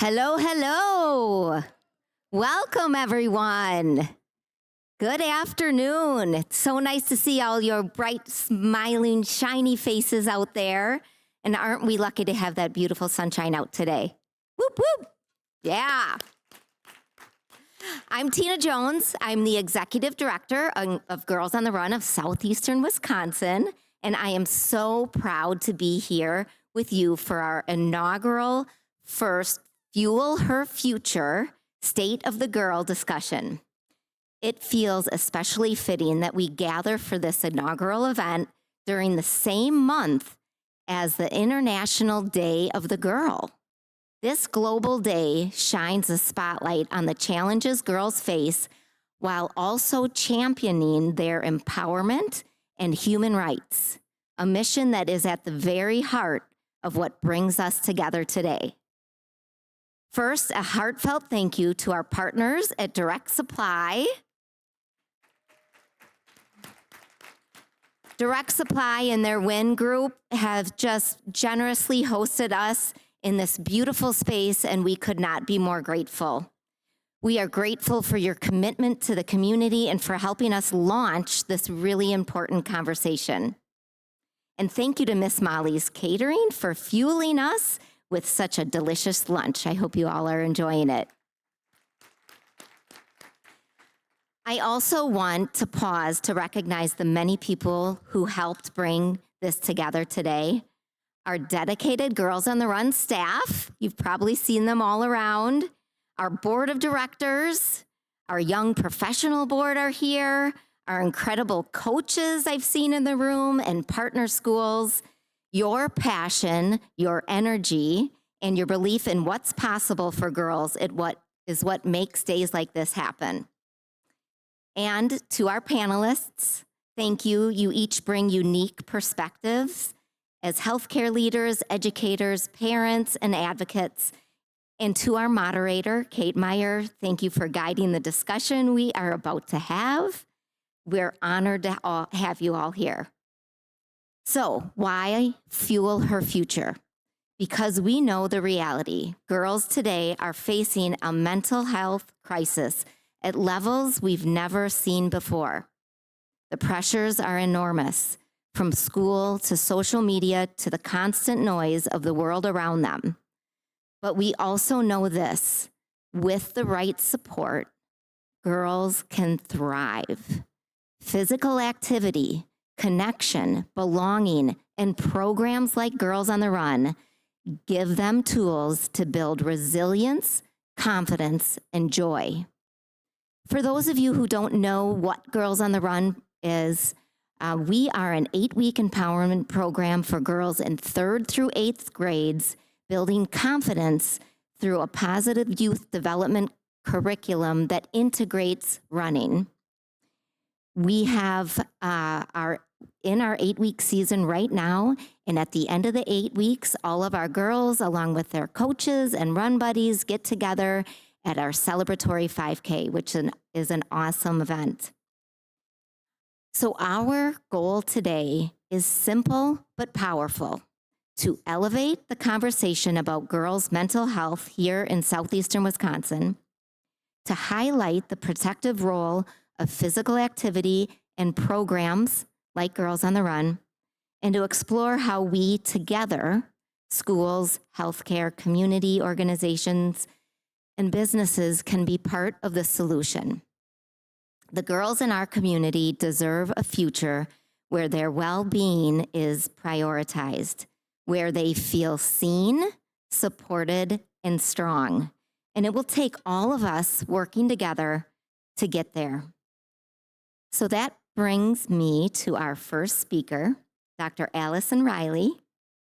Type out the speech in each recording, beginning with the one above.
Hello, hello. Welcome, everyone. Good afternoon. It's so nice to see all your bright, smiling, shiny faces out there. And aren't we lucky to have that beautiful sunshine out today? Whoop, whoop. Yeah. I'm Tina Jones. I'm the Executive Director of Girls on the Run of Southeastern Wisconsin. And I am so proud to be here with you for our inaugural first Fuel Her Future State of the Girl discussion. It feels especially fitting that we gather for this inaugural event during the same month as the International Day of the Girl. This global day shines a spotlight on the challenges girls face while also championing their empowerment and human rights, a mission that is at the very heart of what brings us together today. First, a heartfelt thank you to our partners at Direct Supply. Direct Supply and their WIN group have just generously hosted us in this beautiful space, and we could not be more grateful. We are grateful for your commitment to the community and for helping us launch this really important conversation. And thank you to Miss Molly's Catering for fueling us with such a delicious lunch. I hope you all are enjoying it. I also want to pause to recognize the many people who helped bring this together today. Our dedicated Girls on the Run staff, you've probably seen them all around. Our board of directors, our young professional board are here. Our incredible coaches I've seen in the room and partner schools. Your passion, your energy, and your belief in what's possible for girls is what makes days like this happen. And to our panelists, thank you. You each bring unique perspectives as healthcare leaders, educators, parents, and advocates. And to our moderator, Kate Meyer, thank you for guiding the discussion we are about to have. We're honored to have you all here. So, why fuel her future? Because we know the reality. Girls today are facing a mental health crisis at levels we've never seen before. The pressures are enormous, from school to social media to the constant noise of the world around them. But we also know this: with the right support, girls can thrive. Physical activity, connection, belonging, and programs like Girls on the Run give them tools to build resilience, confidence, and joy. For those of you who don't know what Girls on the Run is, we are an 8-week empowerment program for girls in 3rd through 8th grades, building confidence through a positive youth development curriculum that integrates running. We have in our 8-week season right now, and at the end of the 8 weeks, all of our girls, along with their coaches and run buddies, get together at our celebratory 5K, which is an awesome event. So our goal today is simple but powerful: to elevate the conversation about girls' mental health here in southeastern Wisconsin, to highlight the protective role of physical activity and programs like Girls on the Run, and to explore how we together, schools, healthcare, community organizations, and businesses, can be part of the solution. The girls in our community deserve a future where their well-being is prioritized, where they feel seen, supported, and strong. And it will take all of us working together to get there. So that brings me to our first speaker, Dr. Allison Riley,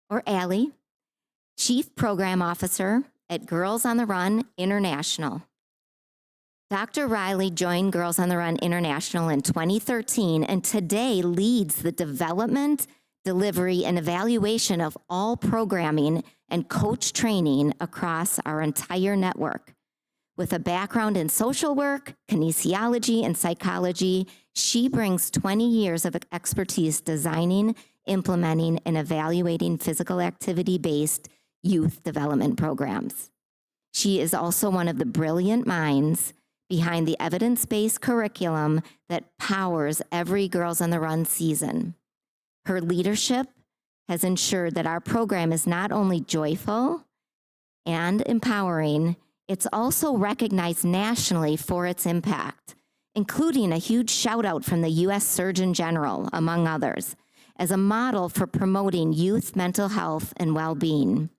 or Allie, Chief Program Officer at Girls on the Run International. Dr. Riley joined Girls on the Run International in 2013 and today leads the development, delivery, and evaluation of all programming and coach training across our entire network. With a background in social work, kinesiology, and psychology, she brings 20 years of expertise designing, implementing, and evaluating physical activity-based youth development programs. She is also one of the brilliant minds behind the evidence-based curriculum that powers every Girls on the Run season. Her leadership has ensured that our program is not only joyful and empowering, it's also recognized nationally for its impact, including a huge shout out from the U.S. Surgeon General, among others, as a model for promoting youth mental health and well-being.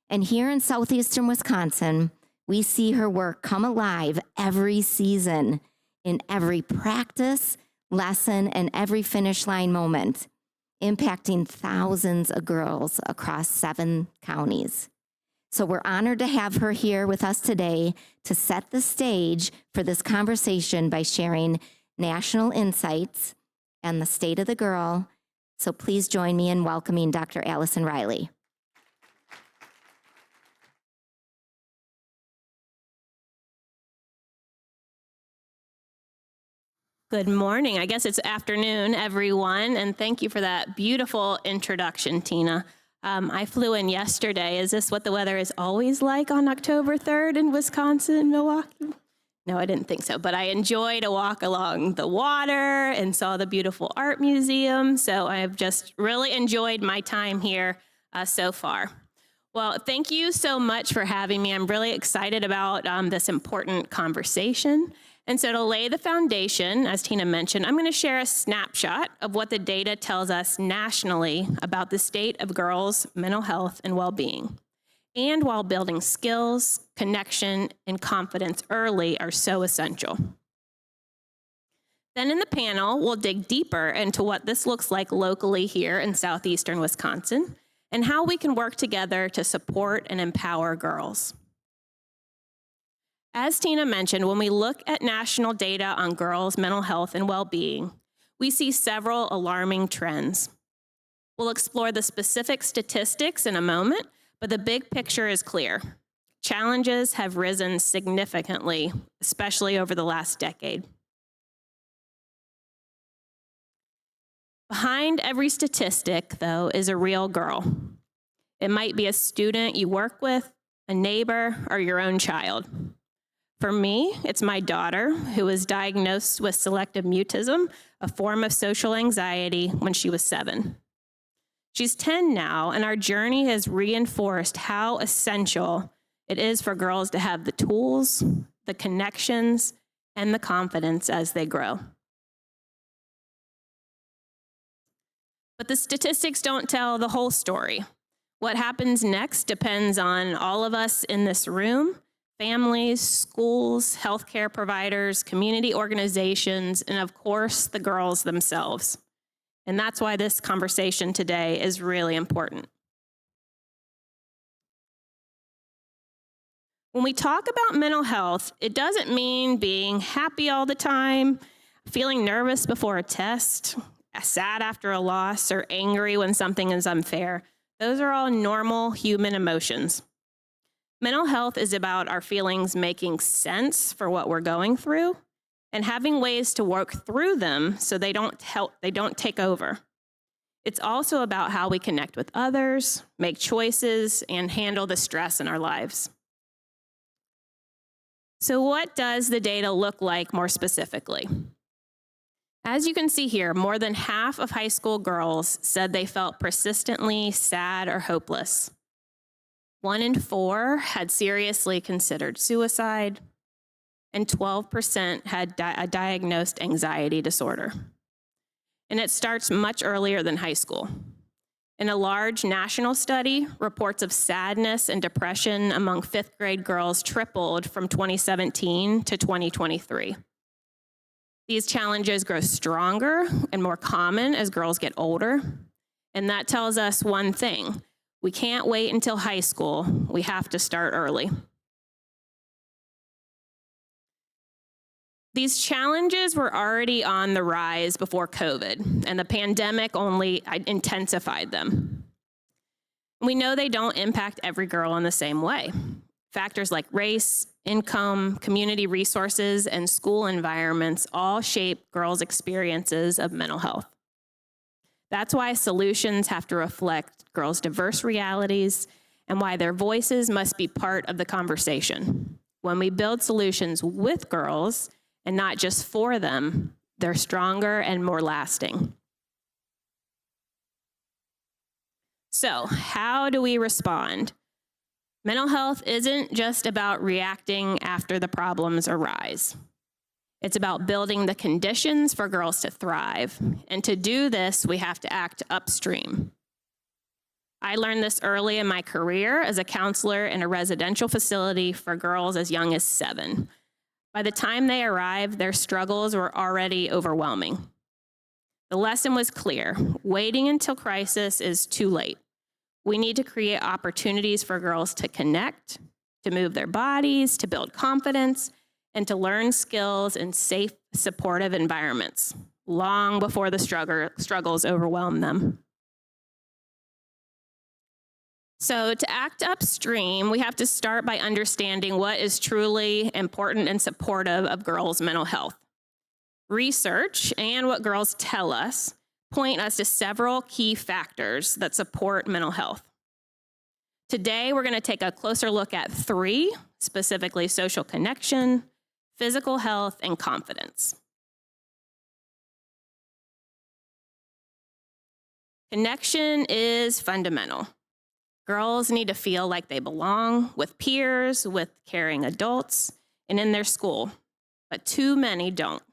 And here in southeastern Wisconsin, we see her work come alive every season in every practice, lesson, and every finish line moment, impacting thousands of girls across 7 counties. So we're honored to have her here with us today to set the stage for this conversation by sharing national insights and the state of the girl. So please join me in welcoming Dr. Allison Riley. Good morning. I guess it's afternoon, everyone, and thank you for that beautiful introduction, Tina. I flew in yesterday. Is this what the weather is always like on October 3rd in Wisconsin, Milwaukee? No, I didn't think so, but I enjoyed a walk along the water and saw the beautiful art museum, so I have just really enjoyed my time here so far. Well, thank you so much for having me. I'm really excited about this important conversation. And so to lay the foundation, as Tina mentioned, I'm going to share a snapshot of what the data tells us nationally about the state of girls' mental health and well-being, and while building skills, connection, and confidence early are so essential. Then in the panel, we'll dig deeper into what this looks like locally here in southeastern Wisconsin, and how we can work together to support and empower girls. As Tina mentioned, when we look at national data on girls' mental health and well-being, we see several alarming trends. We'll explore the specific statistics in a moment, but the big picture is clear. Challenges have risen significantly, especially over the last decade. Behind every statistic, though, is a real girl. It might be a student you work with, a neighbor, or your own child. For me, it's my daughter, who was diagnosed with selective mutism, a form of social anxiety, when she was 7. She's 10 now, and our journey has reinforced how essential it is for girls to have the tools, the connections, and the confidence as they grow. But the statistics don't tell the whole story. What happens next depends on all of us in this room, families, schools, healthcare providers, community organizations, and of course, the girls themselves. And that's why this conversation today is really important. When we talk about mental health, it doesn't mean being happy all the time, feeling nervous before a test, sad after a loss, or angry when something is unfair. Those are all normal human emotions. Mental health is about our feelings making sense for what we're going through and having ways to work through them so they don't take over. It's also about how we connect with others, make choices, and handle the stress in our lives. So what does the data look like more specifically? As you can see here, more than half of high school girls said they felt persistently sad or hopeless. 1 in 4 had seriously considered suicide, and 12% had a diagnosed anxiety disorder. And it starts much earlier than high school. In a large national study, reports of sadness and depression among 5th grade girls tripled from 2017 to 2023. These challenges grow stronger and more common as girls get older, and that tells us one thing: we can't wait until high school. We have to start early. These challenges were already on the rise before COVID, and the pandemic only intensified them. We know they don't impact every girl in the same way. Factors like race, income, community resources, and school environments all shape girls' experiences of mental health. That's why solutions have to reflect girls' diverse realities and why their voices must be part of the conversation. When we build solutions with girls and not just for them, they're stronger and more lasting. So, how do we respond? Mental health isn't just about reacting after the problems arise. It's about building the conditions for girls to thrive. And to do this, we have to act upstream. I learned this early in my career as a counselor in a residential facility for girls as young as 7. By the time they arrived, their struggles were already overwhelming. The lesson was clear. Waiting until crisis is too late. We need to create opportunities for girls to connect, to move their bodies, to build confidence, and to learn skills in safe, supportive environments, long before the struggles overwhelm them. So to act upstream, we have to start by understanding what is truly important and supportive of girls' mental health. Research and what girls tell us point us to several key factors that support mental health. Today, we're going to take a closer look at 3, specifically social connection, physical health, and confidence. Connection is fundamental. Girls need to feel like they belong with peers, with caring adults, and in their school, but too many don't,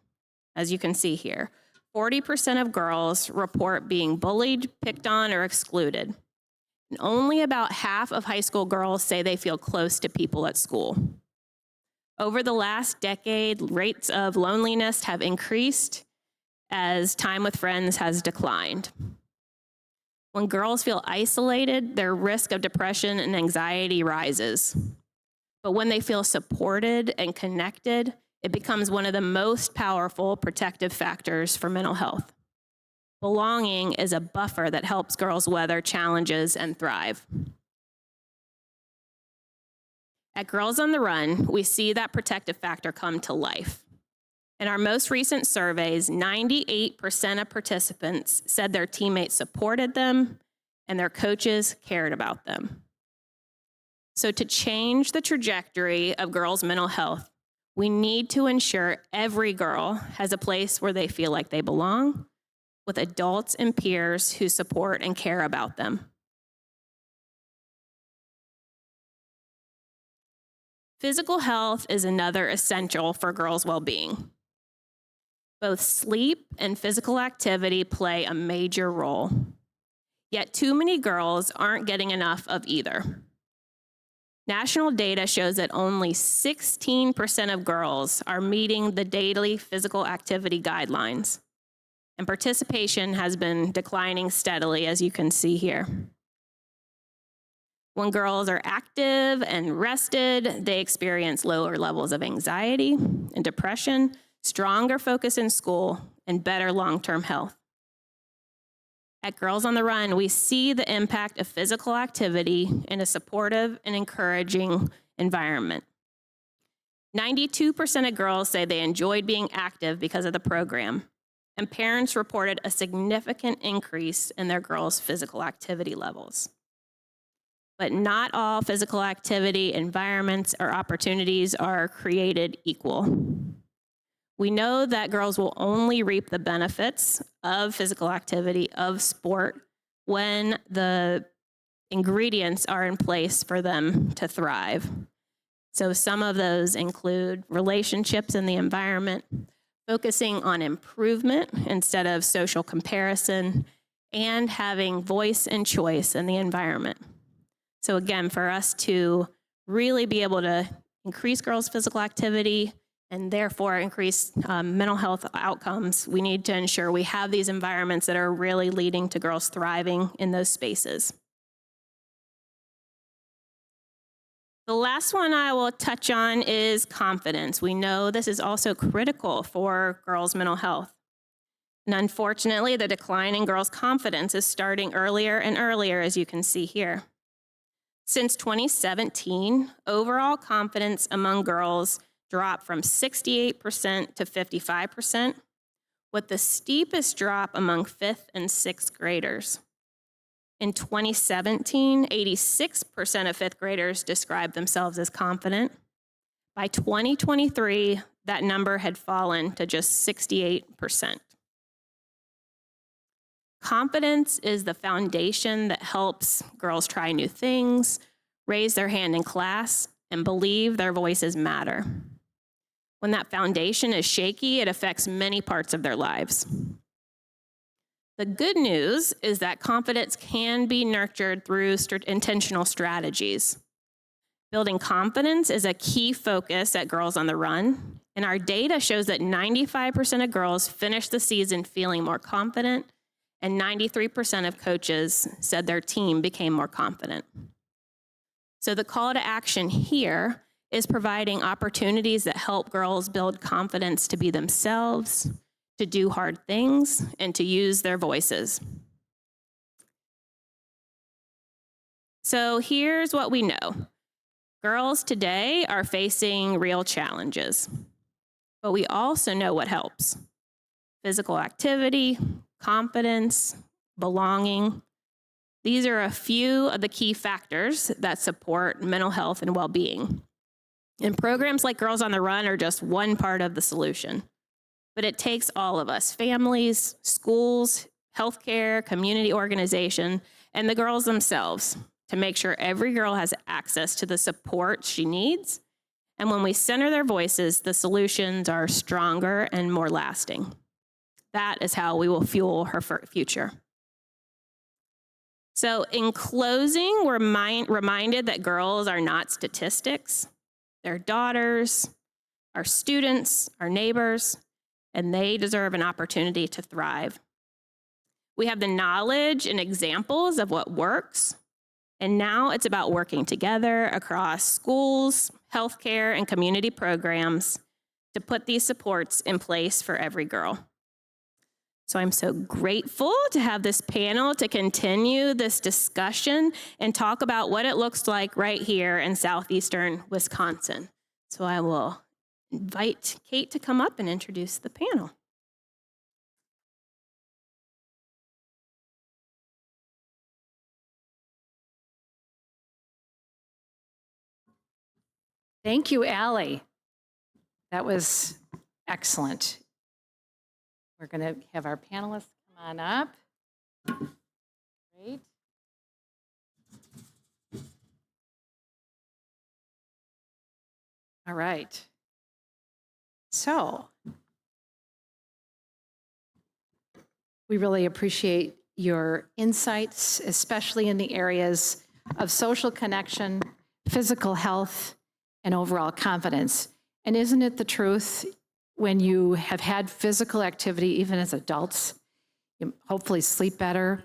as you can see here. 40% of girls report being bullied, picked on, or excluded. And only about half of high school girls say they feel close to people at school. Over the last decade, rates of loneliness have increased as time with friends has declined. When girls feel isolated, their risk of depression and anxiety rises. But when they feel supported and connected, it becomes one of the most powerful protective factors for mental health. Belonging is a buffer that helps girls weather challenges and thrive. At Girls on the Run, we see that protective factor come to life. In our most recent surveys, 98% of participants said their teammates supported them and their coaches cared about them. So to change the trajectory of girls' mental health, we need to ensure every girl has a place where they feel like they belong, with adults and peers who support and care about them. Physical health is another essential for girls' well-being. Both sleep and physical activity play a major role. Yet too many girls aren't getting enough of either. National data shows that only 16% of girls are meeting the daily physical activity guidelines, and participation has been declining steadily, as you can see here. When girls are active and rested, they experience lower levels of anxiety and depression, stronger focus in school, and better long-term health. At Girls on the Run, we see the impact of physical activity in a supportive and encouraging environment. 92% of girls say they enjoyed being active because of the program, and parents reported a significant increase in their girls' physical activity levels. But not all physical activity environments or opportunities are created equal. We know that girls will only reap the benefits of physical activity, of sport, when the ingredients are in place for them to thrive. So some of those include relationships in the environment, focusing on improvement instead of social comparison, and having voice and choice in the environment. So again, for us to really be able to increase girls' physical activity and therefore increase mental health outcomes, we need to ensure we have these environments that are really leading to girls thriving in those spaces. The last one I will touch on is confidence. We know this is also critical for girls' mental health. And unfortunately, the decline in girls' confidence is starting earlier and earlier, as you can see here. Since 2017, overall confidence among girls dropped from 68% to 55%, with the steepest drop among 5th and 6th graders. In 2017, 86% of fifth graders described themselves as confident. By 2023, that number had fallen to just 68%. Confidence is the foundation that helps girls try new things, raise their hand in class, and believe their voices matter. When that foundation is shaky, it affects many parts of their lives. The good news is that confidence can be nurtured through intentional strategies. Building confidence is a key focus at Girls on the Run, and our data shows that 95% of girls finish the season feeling more confident, and 93% of coaches said their team became more confident. So the call to action here is providing opportunities that help girls build confidence to be themselves, to do hard things, and to use their voices. So here's what we know. Girls today are facing real challenges, but we also know what helps. Physical activity, confidence, belonging. These are a few of the key factors that support mental health and well-being. And programs like Girls on the Run are just one part of the solution. But it takes all of us, families, schools, healthcare, community organization, and the girls themselves to make sure every girl has access to the support she needs. And when we center their voices, the solutions are stronger and more lasting. That is how we will fuel her future. So in closing, we're reminded that girls are not statistics. They're daughters, our students, our neighbors, and they deserve an opportunity to thrive. We have the knowledge and examples of what works, and now it's about working together across schools, healthcare, and community programs to put these supports in place for every girl. So I'm so grateful to have this panel to continue this discussion and talk about what it looks like right here in southeastern Wisconsin. So I will invite Kate to come up and introduce the panel. Thank you, Allie. That was excellent. We're going to have our panelists come on up. Great. All right. So, we really appreciate your insights, especially in the areas of social connection, physical health, and overall confidence. And isn't it the truth, when you have had physical activity, even as adults, you hopefully sleep better,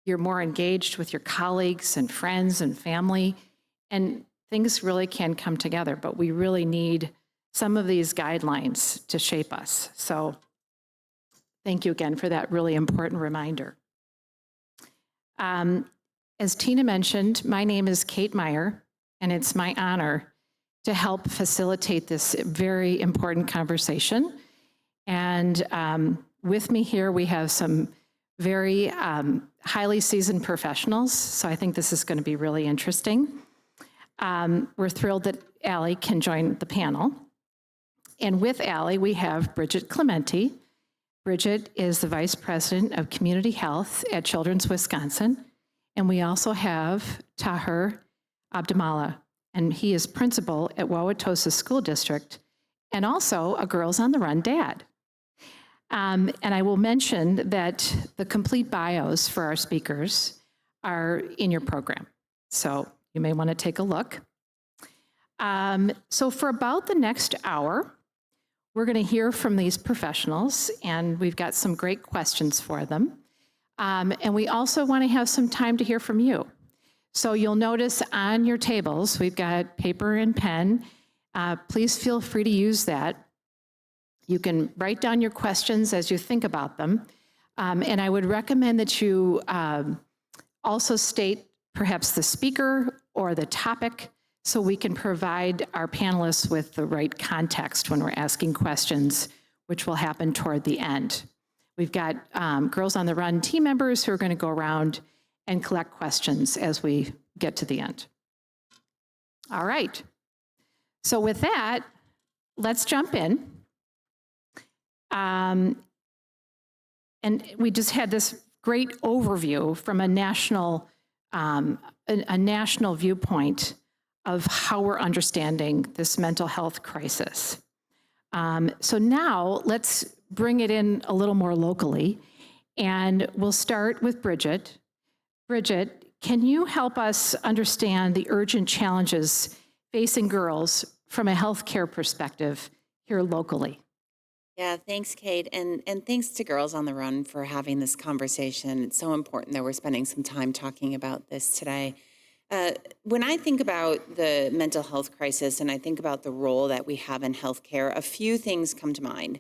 you're more engaged with your colleagues and friends and family, and things really can come together, but we really need some of these guidelines to shape us. So thank you again for that really important reminder. As Tina mentioned, my name is Kate Meyer, and it's my honor to help facilitate this very important conversation. And with me here, we have some very highly seasoned professionals, so I think this is going to be really interesting. We're thrilled that Allie can join the panel. And with Allie, we have Bridget Clementi. Bridget is the Vice President of Community Health at Children's Wisconsin. And we also have Tahir Abdamala, and he is principal at Wauwatosa School District and also a Girls on the Run dad. And I will mention that the complete bios for our speakers are in your program, so you may want to take a look. So for about the next hour, we're going to hear from these professionals, and we've got some great questions for them. And we also want to have some time to hear from you. So you'll notice on your tables, we've got paper and pen. Please feel free to use that. You can write down your questions as you think about them. And I would recommend that you also state perhaps the speaker or the topic so we can provide our panelists with the right context when we're asking questions, which will happen toward the end. We've got Girls on the Run team members who are going to go around and collect questions as we get to the end. All right. So with that, let's jump in. And we just had this great overview from a national viewpoint of how we're understanding this mental health crisis. So now let's bring it in a little more locally, and we'll start with Bridget. Bridget, can you help us understand the urgent challenges facing girls from a healthcare perspective here locally? Yeah, thanks, Kate. And thanks to Girls on the Run for having this conversation. It's so important that we're spending some time talking about this today. When I think about the mental health crisis and I think about the role that we have in healthcare, a few things come to mind.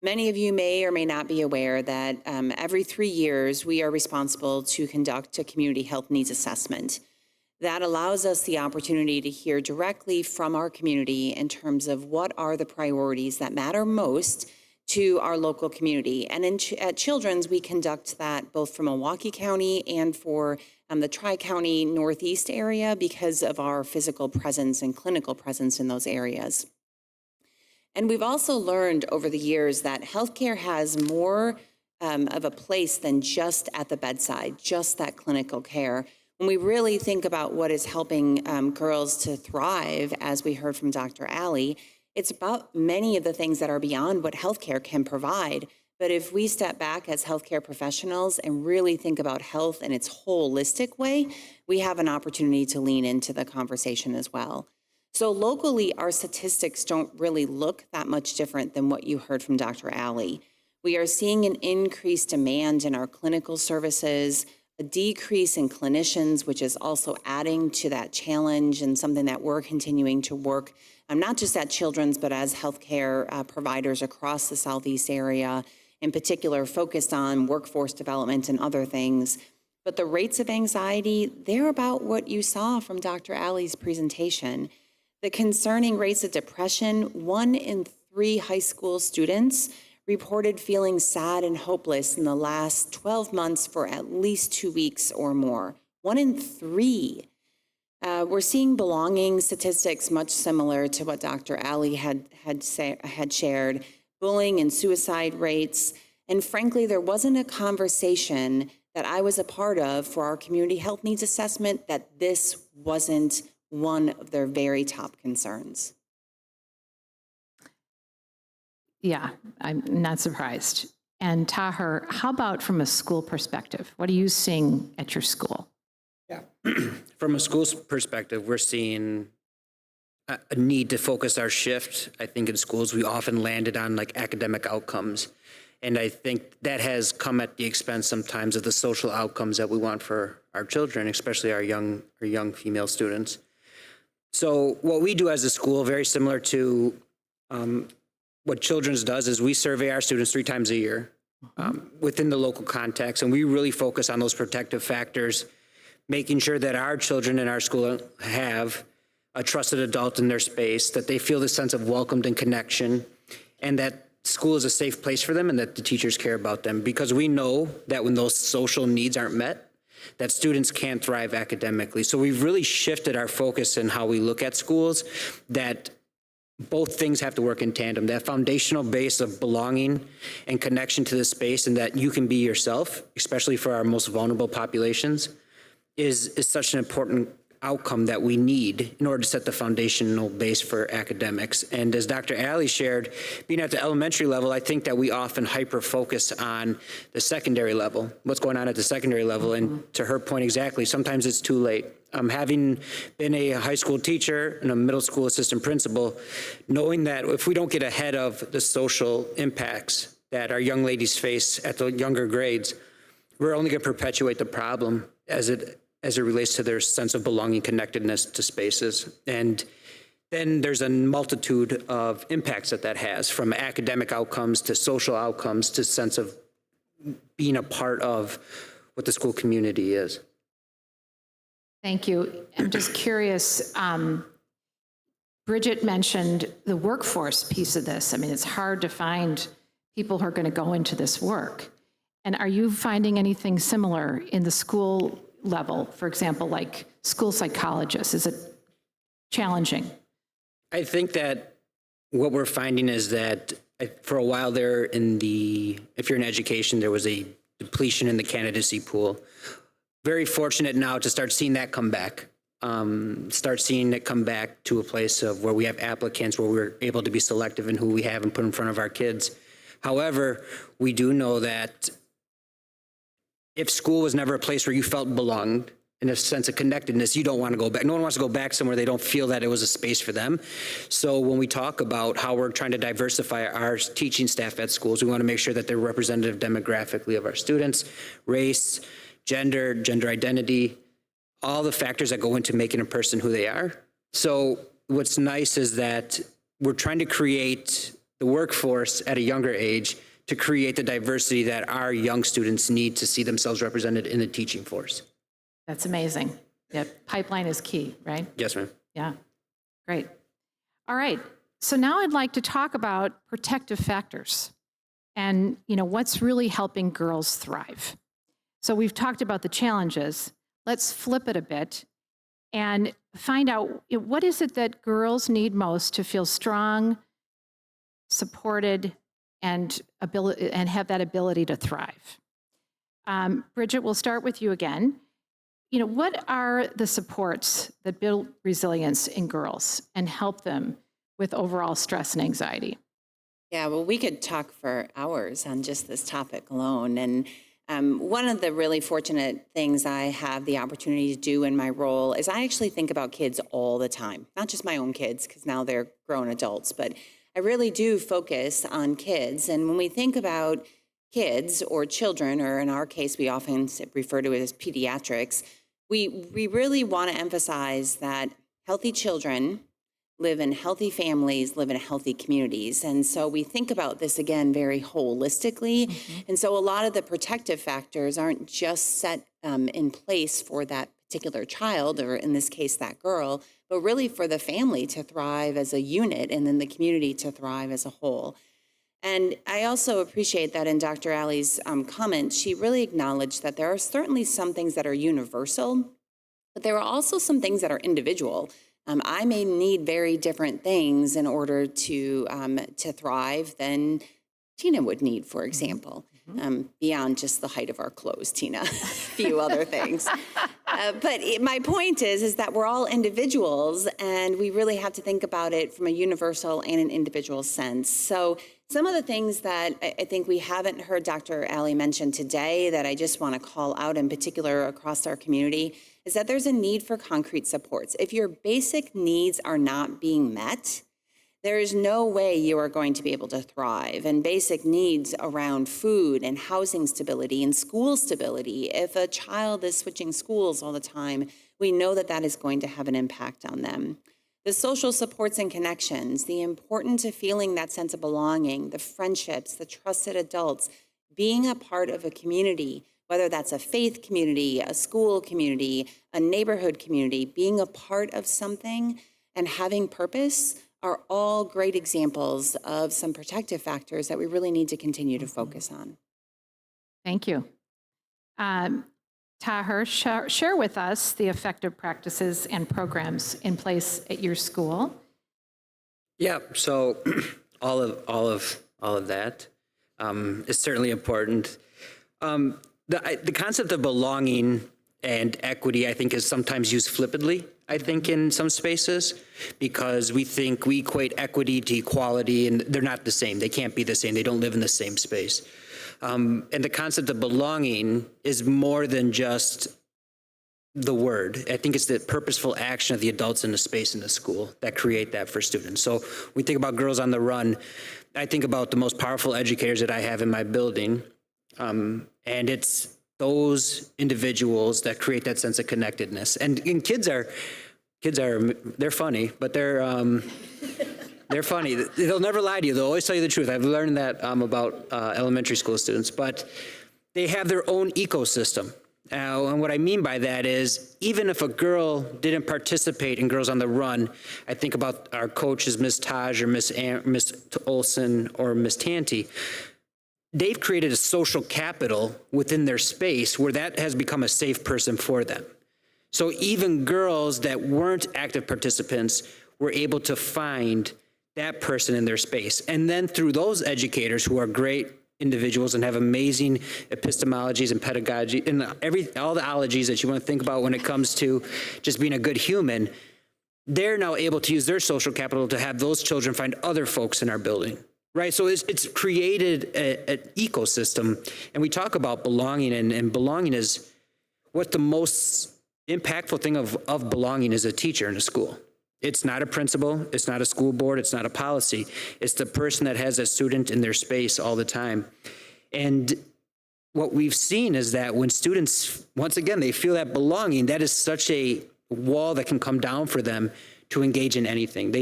Many of you may or may not be aware that every 3 years we are responsible to conduct a community health needs assessment. That allows us the opportunity to hear directly from our community in terms of what are the priorities that matter most to our local community. And at Children's, we conduct that both for Milwaukee County and for the Tri-County Northeast area because of our physical presence and clinical presence in those areas. And we've also learned over the years that healthcare has more of a place than just at the bedside, just that clinical care. When we really think about what is helping girls to thrive, as we heard from Dr. Alley, it's about many of the things that are beyond what healthcare can provide. But if we step back as healthcare professionals and really think about health in its holistic way, we have an opportunity to lean into the conversation as well. So locally, our statistics don't really look that much different than what you heard from Dr. Alley. We are seeing an increased demand in our clinical services, a decrease in clinicians, which is also adding to that challenge and something that we're continuing to work, not just at Children's, but as healthcare providers across the Southeast area, in particular focused on workforce development and other things. But the rates of anxiety, they're about what you saw from Dr. Alley's presentation. The concerning rates of depression, 1 in 3 high school students reported feeling sad and hopeless in the last 12 months for at least 2 weeks or more. 1 in 3. We're seeing belonging statistics much similar to what Dr. Alley had shared, bullying and suicide rates. And frankly, there wasn't a conversation that I was a part of for our community health needs assessment that this wasn't one of their very top concerns. Yeah, I'm not surprised. And Taher, how about from a school perspective? What are you seeing at your school? Yeah, from a school's perspective, we're seeing a need to focus our shift. I think in schools, we often landed on like academic outcomes. And I think that has come at the expense sometimes of the social outcomes that we want for our children, especially our young female students. So what we do as a school, very similar to what Children's does, is we survey our students 3 times a year within the local context, and we really focus on those protective factors, making sure that our children in our school have a trusted adult in their space, that they feel the sense of welcomed and connection, and that school is a safe place for them and that the teachers care about them. Because we know that when those social needs aren't met, that students can't thrive academically. So we've really shifted our focus in how we look at schools, that both things have to work in tandem. That foundational base of belonging and connection to the space, and that you can be yourself, especially for our most vulnerable populations, is such an important outcome that we need in order to set the foundational base for academics. And as Dr. Alley shared, being at the elementary level, I think that we often hyper-focus on the secondary level, what's going on at the secondary level. And to her point exactly, sometimes it's too late. Having been a high school teacher and a middle school assistant principal, knowing that if we don't get ahead of the social impacts that our young ladies face at the younger grades, we're only going to perpetuate the problem as it relates to their sense of belonging, connectedness to spaces. And then there's a multitude of impacts that has, from academic outcomes to social outcomes to sense of being a part of what the school community is. Thank you. I'm just curious, Bridget mentioned the workforce piece of this. I mean, it's hard to find people who are going to go into this work. And are you finding anything similar in the school level? For example, like school psychologists, is it challenging? I think that what we're finding is that for a while there if you're in education, there was a depletion in the candidacy pool. Very fortunate now to start seeing that come back. Start seeing it come back to a place of where we have applicants, where we're able to be selective in who we have and put in front of our kids. However, we do know that if school was never a place where you felt belonged, in a sense of connectedness, you don't want to go back. No one wants to go back somewhere they don't feel that it was a space for them. So when we talk about how we're trying to diversify our teaching staff at schools, we want to make sure that they're representative demographically of our students, race, gender identity, all the factors that go into making a person who they are. So what's nice is that we're trying to create the workforce at a younger age to create the diversity that our young students need to see themselves represented in the teaching force. That's amazing. Yeah, pipeline is key, right? Yes, ma'am. Yeah, great. All right, so now I'd like to talk about protective factors and, what's really helping girls thrive. So we've talked about the challenges. Let's flip it a bit and find out what is it that girls need most to feel strong, supported, and have that ability to thrive. Bridget, we'll start with you again. What are the supports that build resilience in girls and help them with overall stress and anxiety? Yeah, well, we could talk for hours on just this topic alone. And one of the really fortunate things I have the opportunity to do in my role is I actually think about kids all the time, not just my own kids, because now they're grown adults, but I really do focus on kids. And when we think about kids or children, or in our case, we often refer to it as pediatrics, we really want to emphasize that healthy children live in healthy families, live in healthy communities. And so we think about this again very holistically. Mm-hmm. And so a lot of the protective factors aren't just set in place for that particular child, or in this case, that girl, but really for the family to thrive as a unit and then the community to thrive as a whole. And I also appreciate that in Dr. Alley's comment, she really acknowledged that there are certainly some things that are universal, but there are also some things that are individual. I may need very different things in order to thrive than Tina would need, for example, beyond just the height of our clothes, Tina, a few other things. But my point is that we're all individuals, and we really have to think about it from a universal and an individual sense. So some of the things that I think we haven't heard Dr. Alley mention today that I just want to call out in particular across our community is that there's a need for concrete supports. If your basic needs are not being met, there is no way you are going to be able to thrive. And basic needs around food and housing stability and school stability, if a child is switching schools all the time, we know that that is going to have an impact on them. The social supports and connections, the importance of feeling that sense of belonging, the friendships, the trusted adults, being a part of a community, whether that's a faith community, a school community, a neighborhood community, being a part of something and having purpose are all great examples of some protective factors that we really need to continue to focus on. Thank you. Tahir, share with us the effective practices and programs in place at your school. Yeah, so all of that is certainly important. The concept of belonging and equity, I think, is sometimes used flippantly, I think, in some spaces, because we think we equate equity to equality, and they're not the same. They can't be the same. They don't live in the same space. And the concept of belonging is more than just the word. I think it's the purposeful action of the adults in the space in the school that create that for students. So when we think about Girls on the Run, I think about the most powerful educators that I have in my building, and it's those individuals that create that sense of connectedness. And kids are, they're funny, but they're funny. They'll never lie to you. They'll always tell you the truth. I've learned that about elementary school students, but they have their own ecosystem. And what I mean by that is, even if a girl didn't participate in Girls on the Run, I think about our coaches, Miss Taj or Miss Olson or Miss Tanty. they've created a social capital within their space where that has become a safe person for them. So even girls that weren't active participants were able to find that person in their space. And then through those educators who are great individuals and have amazing epistemologies and pedagogy and all the ologies that you want to think about when it comes to just being a good human, they're now able to use their social capital to have those children find other folks in our building, right? So it's created an ecosystem. And we talk about belonging, and belonging is what the most impactful thing of belonging is a teacher in a school. It's not a principal, it's not a school board, it's not a policy. It's the person that has a student in their space all the time. And what we've seen is that when students, once again, they feel that belonging, that is such a wall that can come down for them to engage in anything.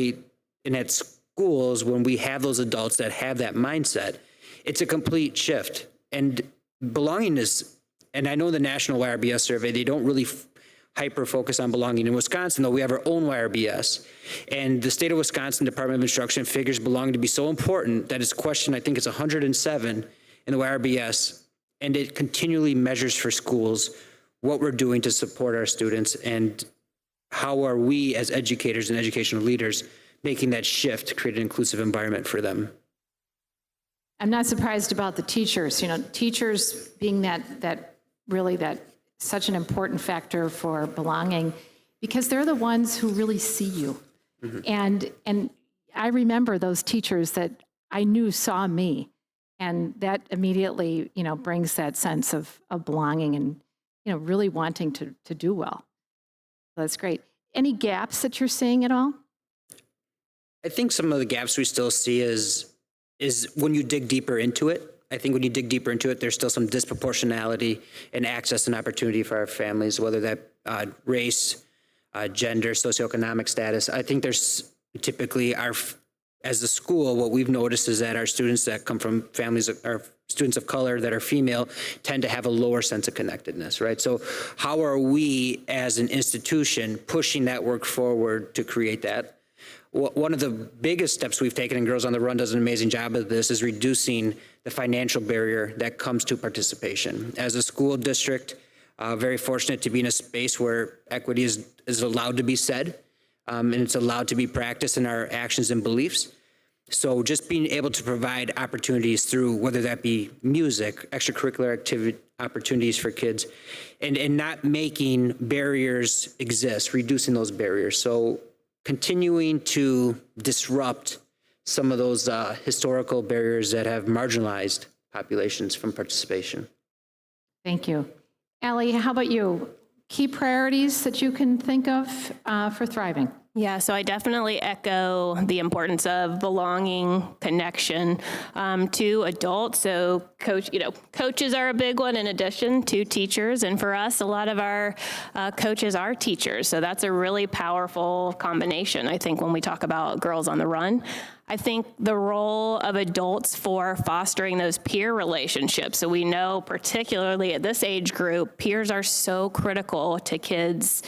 And at schools, when we have those adults that have that mindset, it's a complete shift. And belonging is, and I know the National YRBS survey, they don't really hyper focus on belonging. In Wisconsin, though, we have our own YRBS. And the state of Wisconsin Department of Instruction figures belonging to be so important that it's questioned, I think it's 107 in the YRBS, and it continually measures for schools what we're doing to support our students and how are we as educators and educational leaders making that shift to create an inclusive environment for them. I'm not surprised about the teachers. Teachers being that such an important factor for belonging, because they're the ones who really see you. Mm-hmm. And I remember those teachers that I knew saw me, and that immediately, brings that sense of belonging and, really wanting to do well. That's great. Any gaps that you're seeing at all? I think some of the gaps we still see is when you dig deeper into it. I think when you dig deeper into it, there's still some disproportionality in access and opportunity for our families, whether that race, gender, socioeconomic status. I think there's typically as a school, what we've noticed is that our students that come from families, our students of color that are female, tend to have a lower sense of connectedness, right? So how are we as an institution pushing that work forward to create that? One of the biggest steps we've taken, and Girls on the Run does an amazing job of this, is reducing the financial barrier that comes to participation. As a school district, very fortunate to be in a space where equity is allowed to be said, and it's allowed to be practiced in our actions and beliefs. So just being able to provide opportunities through, whether that be music, extracurricular activity opportunities for kids, and not making barriers exist, reducing those barriers. So continuing to disrupt some of those historical barriers that have marginalized populations from participation. Thank you. Allie, how about you? Key priorities that you can think of for thriving? Yeah, so I definitely echo the importance of belonging, connection to adults. So coaches are a big one in addition to teachers. And for us, a lot of our coaches are teachers. So that's a really powerful combination, I think, when we talk about Girls on the Run. I think the role of adults for fostering those peer relationships. So we know, particularly at this age group, peers are so critical to kids'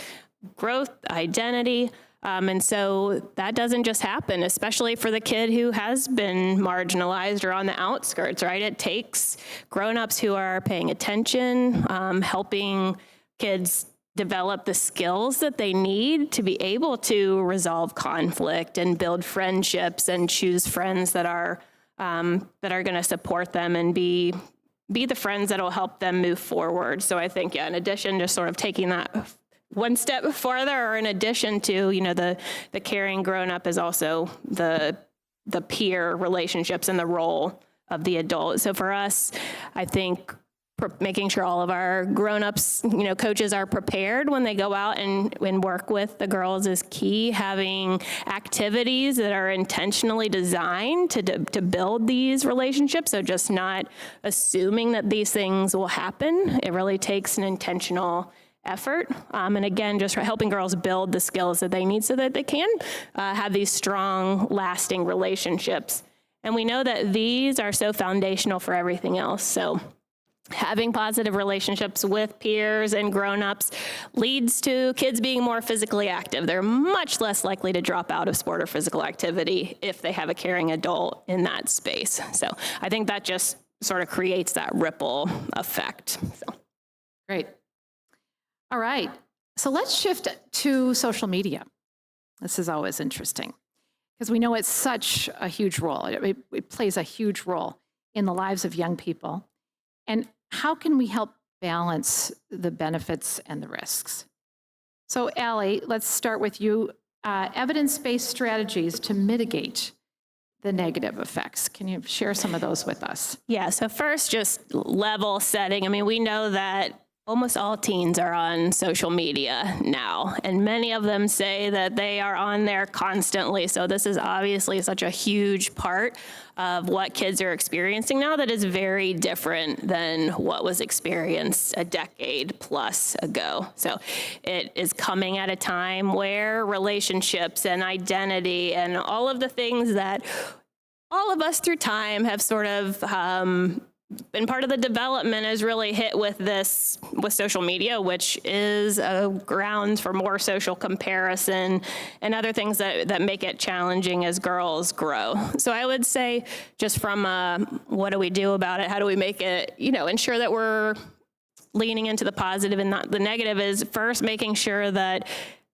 growth, identity. And so that doesn't just happen, especially for the kid who has been marginalized or on the outskirts, right? It takes grown-ups who are paying attention, helping kids develop the skills that they need to be able to resolve conflict and build friendships and choose friends that are going to support them and be the friends that will help them move forward. So I think, in addition to sort of taking that one step farther, or in addition to, the caring grown-up, is also the peer relationships and the role of the adult. So for us, I think making sure all of our grown-ups, coaches are prepared when they go out and work with the girls is key. Having activities that are intentionally designed to build these relationships. So just not assuming that these things will happen. It really takes an intentional effort. And again, just helping girls build the skills that they need so that they can have these strong, lasting relationships. And we know that these are so foundational for everything else. So having positive relationships with peers and grown-ups leads to kids being more physically active. They're much less likely to drop out of sport or physical activity if they have a caring adult in that space. So I think that just sort of creates that ripple effect. So. Great. All right. So let's shift to social media. This is always interesting because we know it's such a huge role. It plays a huge role in the lives of young people. And how can we help balance the benefits and the risks? So Allie, let's start with you. Evidence-based strategies to mitigate the negative effects. Can you share some of those with us? Yeah, so first, just level setting. I mean, we know that almost all teens are on social media now, and many of them say that they are on there constantly. So this is obviously such a huge part of what kids are experiencing now that is very different than what was experienced a decade plus ago. So it is coming at a time where relationships and identity and all of the things that all of us through time have sort of been part of the development is really hit with social media, which is a ground for more social comparison and other things that make it challenging as girls grow. So I would say just from what do we do about it? How do we make it, ensure that we're leaning into the positive and not the negative is first making sure that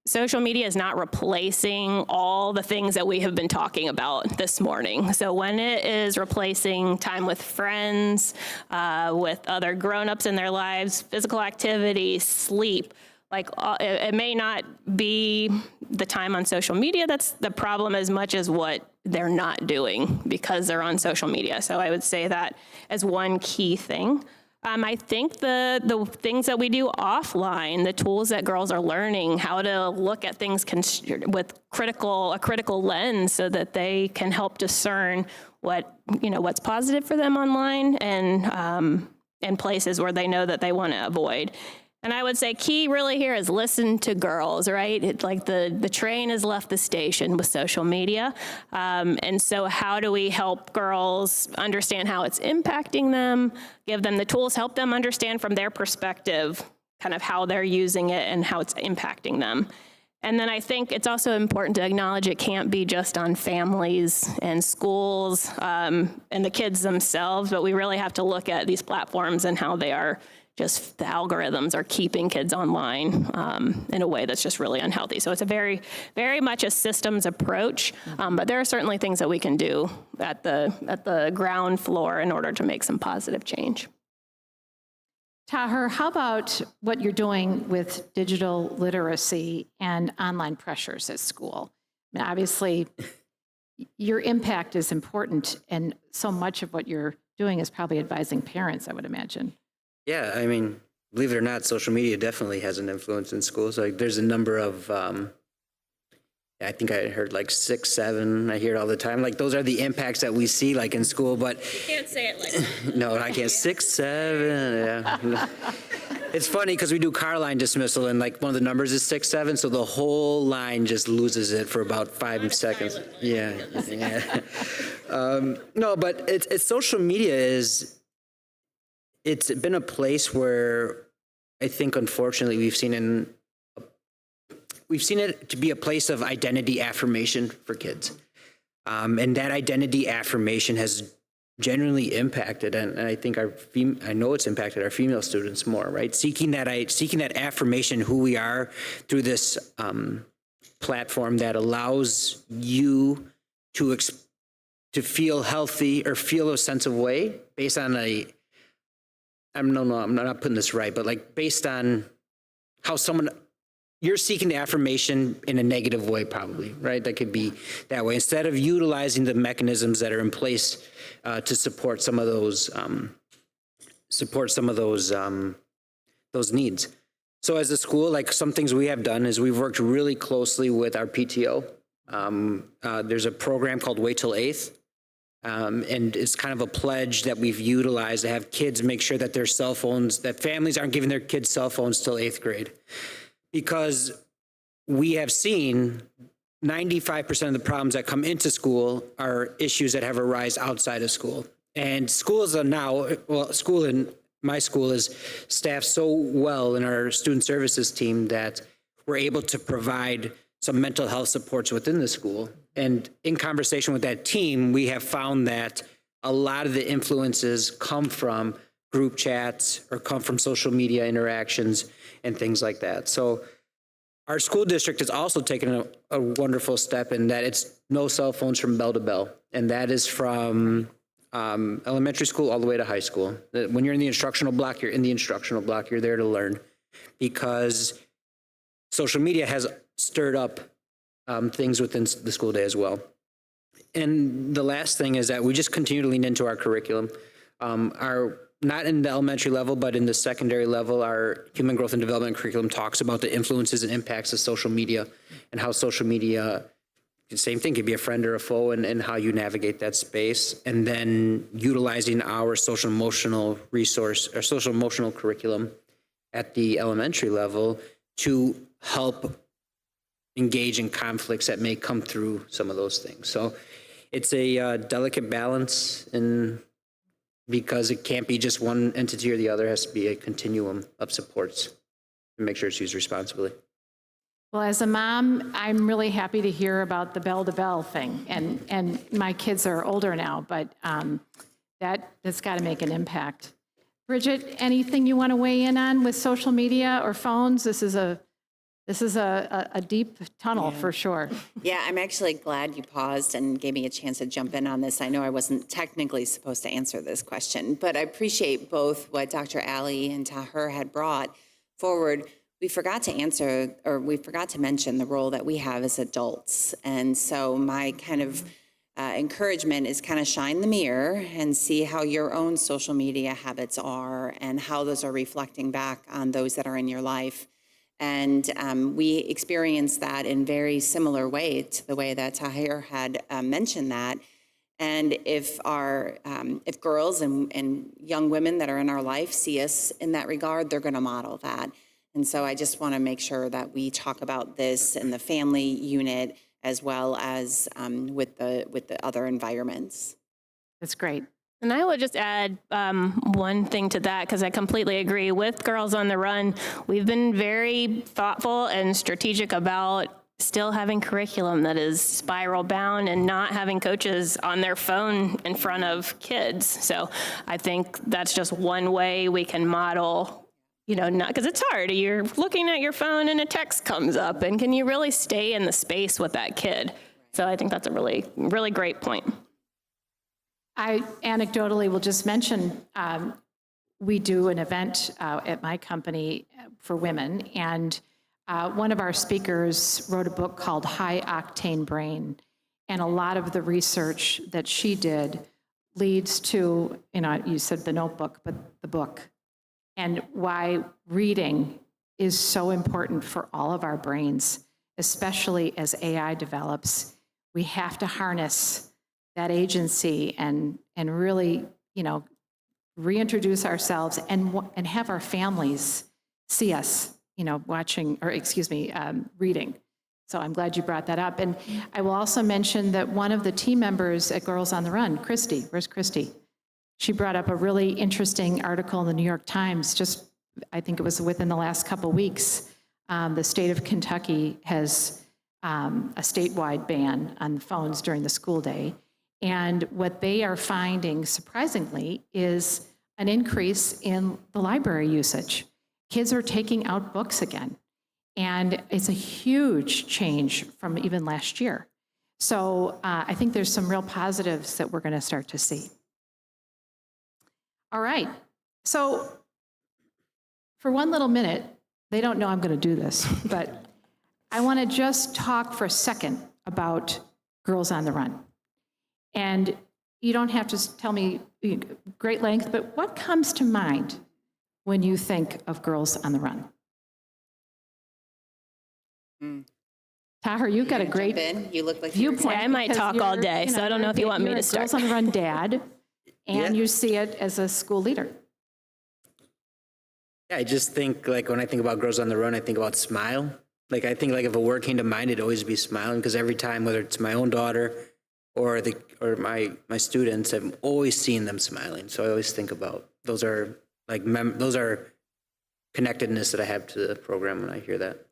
social media is not replacing all the things that we have been talking about this morning. So when it is replacing time with friends, with other grown-ups in their lives, physical activity, sleep, it may not be the time on social media that's the problem as much as what they're not doing because they're on social media. So I would say that as one key thing. I think the things that we do offline, the tools that girls are learning, how to look at things with a critical lens so that they can help discern what's positive for them online and places where they know that they want to avoid. And I would say key really here is listen to girls, right? It's like the train has left the station with social media. And so how do we help girls understand how it's impacting them, give them the tools, help them understand from their perspective kind of how they're using it and how it's impacting them. And then I think it's also important to acknowledge it can't be just on families and schools and the kids themselves, but we really have to look at these platforms and how they are just the algorithms are keeping kids online in a way that's just really unhealthy. So it's a very, very much a systems approach, but there are certainly things that we can do at the ground floor in order to make some positive change. Taher, how about what you're doing with digital literacy and online pressures at school? I mean, obviously, your impact is important, and so much of what you're doing is probably advising parents, I would imagine. Yeah, I mean, believe it or not, social media definitely has an influence in schools. Like, there's a number of, I think I heard 6, 7. I hear it all the time. Like, those are the impacts that we see, in school. But You can't say it like no, I can't. 6, 7. Yeah. It's funny because we do car line dismissal, and one of the numbers is 6, 7, so the whole line just loses it for about 5 seconds. Yeah. No, but it's social media it's been a place where I think, unfortunately, we've seen it to be a place of identity affirmation for kids. And that identity affirmation has genuinely impacted, and I think I know it's impacted our female students more, right? Seeking that affirmation, who we are, through this platform that allows you to feel healthy or feel a sense of way based on I'm not putting this right, but based on how you're seeking the affirmation in a negative way, probably, right? That could be that way. Instead of utilizing the mechanisms that are in place to support some of those needs. So as a school, some things we have done is we've worked really closely with our PTO. There's a program called Wait Till 8th. And it's kind of a pledge that we've utilized to have kids make sure that that families aren't giving their kids cell phones till 8th grade. Because we have seen 95% of the problems that come into school are issues that have arisen outside of school. And schools are now, my school is staffed so well in our student services team that we're able to provide some mental health supports within the school. And in conversation with that team, we have found that a lot of the influences come from group chats or come from social media interactions and things like that. So our school district has also taken a wonderful step in that it's no cell phones from bell to bell. And that is from elementary school all the way to high school. When you're in the instructional block, you're in the instructional block. You're there to learn, because social media has stirred up things within the school day as well. And the last thing is that we just continue to lean into our curriculum. Not in the elementary level, but in the secondary level, our human growth and development curriculum talks about the influences and impacts of social media and how social media, the same thing, could be a friend or a foe, and how you navigate that space. And then utilizing our social emotional resource or social emotional curriculum at the elementary level to help engage in conflicts that may come through some of those things. So it's a delicate balance, and because it can't be just one entity or the other, it has to be a continuum of supports to make sure it's used responsibly. Well, as a mom, I'm really happy to hear about the bell-to-bell thing. And my kids are older now, but that's got to make an impact. Bridget, anything you want to weigh in on with social media or phones? This is a deep tunnel for sure. Yeah, I'm actually glad you paused and gave me a chance to jump in on this. I know I wasn't technically supposed to answer this question, but I appreciate both what Dr. Ali and Taher had brought forward. We forgot to answer, or we forgot to mention the role that we have as adults. And so my kind of encouragement is kind of shine the mirror and see how your own social media habits are and how those are reflecting back on those that are in your life. And we experience that in very similar way to the way that Taher had mentioned that. And if girls and young women that are in our life see us in that regard, they're going to model that. And so I just want to make sure that we talk about this in the family unit as well as with the other environments. That's great. And I would just add one thing to that, because I completely agree with Girls on the Run. We've been very thoughtful and strategic about still having curriculum that is spiral bound and not having coaches on their phone in front of kids. So I think that's just one way we can model, not because it's hard. You're looking at your phone and a text comes up, and can you really stay in the space with that kid? So I think that's a really, really great point. I anecdotally will just mention, we do an event at my company for women, and one of our speakers wrote a book called High Octane Brain, and a lot of the research that she did leads to, you said the notebook, but the book, and why reading is so important for all of our brains, especially as AI develops. We have to harness that agency and really, reintroduce ourselves and have our families see us, reading. So I'm glad you brought that up. And I will also mention that one of the team members at Girls on the Run, Christy, where's Christy? She brought up a really interesting article in the New York Times, I think it was within the last couple weeks. The state of Kentucky has a statewide ban on phones during the school day. And what they are finding, surprisingly, is an increase in the library usage. Kids are taking out books again. And it's a huge change from even last year. So I think there's some real positives that we're going to start to see. All right. So for one little minute, they don't know I'm going to do this, but I want to just talk for a second about Girls on the Run. And you don't have to tell me great length, but what comes to mind when you think of Girls on the Run? Taher, you've got a great You look like viewpoint. I might talk all day, so I don't know if you want me to start. Girls on the Run dad, and you see it as a school leader. Yeah, I just think when I think about Girls on the Run, I think about smile. I think if a word came to mind, it'd always be smiling, because every time, whether it's my own daughter or my students, I'm always seeing them smiling. So I always think about those are those are connectedness that I have to the program when I hear that.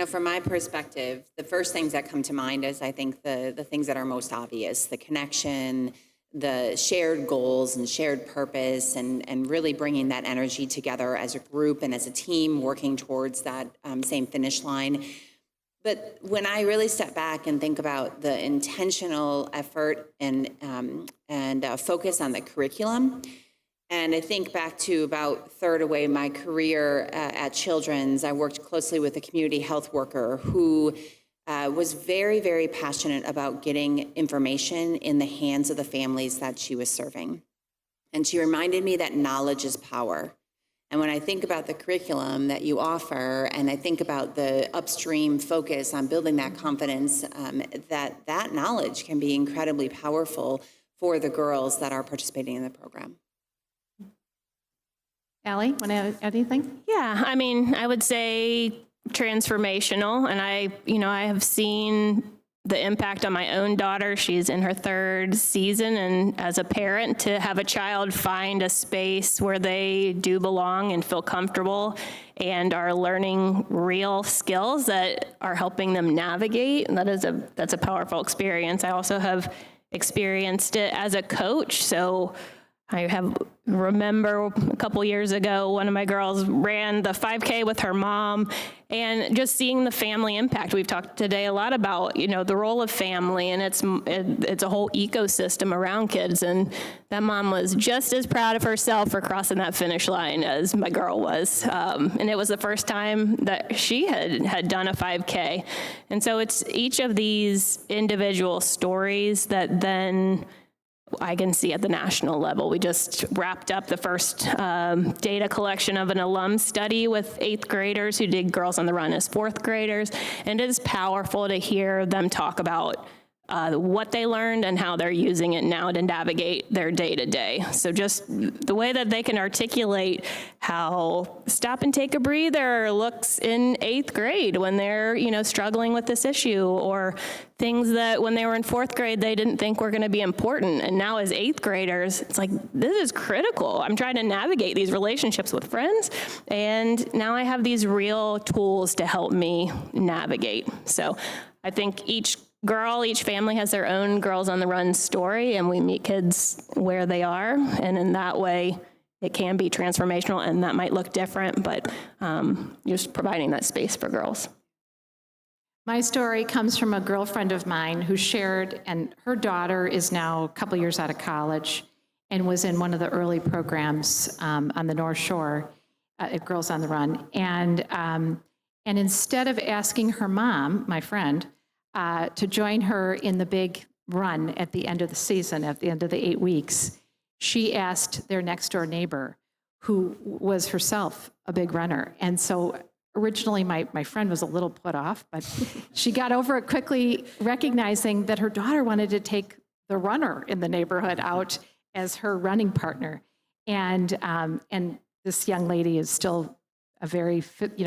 From my perspective, the first things that come to mind is I think the things that are most obvious, the connection, the shared goals and shared purpose, and really bringing that energy together as a group and as a team working towards that same finish line. But when I really step back and think about the intentional effort and focus on the curriculum, and I think back to about third away my career at Children's, I worked closely with a community health worker who was very, very passionate about getting information in the hands of the families that she was serving. And she reminded me that knowledge is power. And when I think about the curriculum that you offer, and I think about the upstream focus on building that confidence, that knowledge can be incredibly powerful for the girls that are participating in the program. Allie, want to add anything? Yeah, I mean, I would say transformational, and I have seen the impact on my own daughter. She's in her third season, and as a parent, to have a child find a space where they do belong and feel comfortable and are learning real skills that are helping them navigate, that's a powerful experience. I also have experienced it as a coach, so I remember a couple years ago, one of my girls ran the 5K with her mom, and just seeing the family impact. We've talked today a lot about, the role of family, and it's a whole ecosystem around kids. And that mom was just as proud of herself for crossing that finish line as my girl was. And it was the first time that she had done a 5K. And so it's each of these individual stories that then I can see at the national level. We just wrapped up the first data collection of an alum study with 8th graders who did Girls on the Run as 4th graders, and it is powerful to hear them talk about what they learned and how they're using it now to navigate their day-to-day. So just the way that they can articulate how stop and take a breather looks in 8th grade when they're, struggling with this issue, or things that when they were in 4th grade they didn't think were going to be important, and now as 8th graders, it's like, this is critical. I'm trying to navigate these relationships with friends, and now I have these real tools to help me navigate. So I think each family has their own Girls on the Run story, and we meet kids where they are, and in that way, it can be transformational, and that might look different, but just providing that space for girls. My story comes from a girlfriend of mine who shared, and her daughter is now a couple years out of college and was in one of the early programs on the North Shore at Girls on the Run. And instead of asking her mom, my friend, to join her in the big run at the end of the season, at the end of the 8 weeks, she asked their next door neighbor, who was herself a big runner. And so originally my friend was a little put off, but she got over it quickly, recognizing that her daughter wanted to take the runner in the neighborhood out as her running partner. And this young lady is still a very fit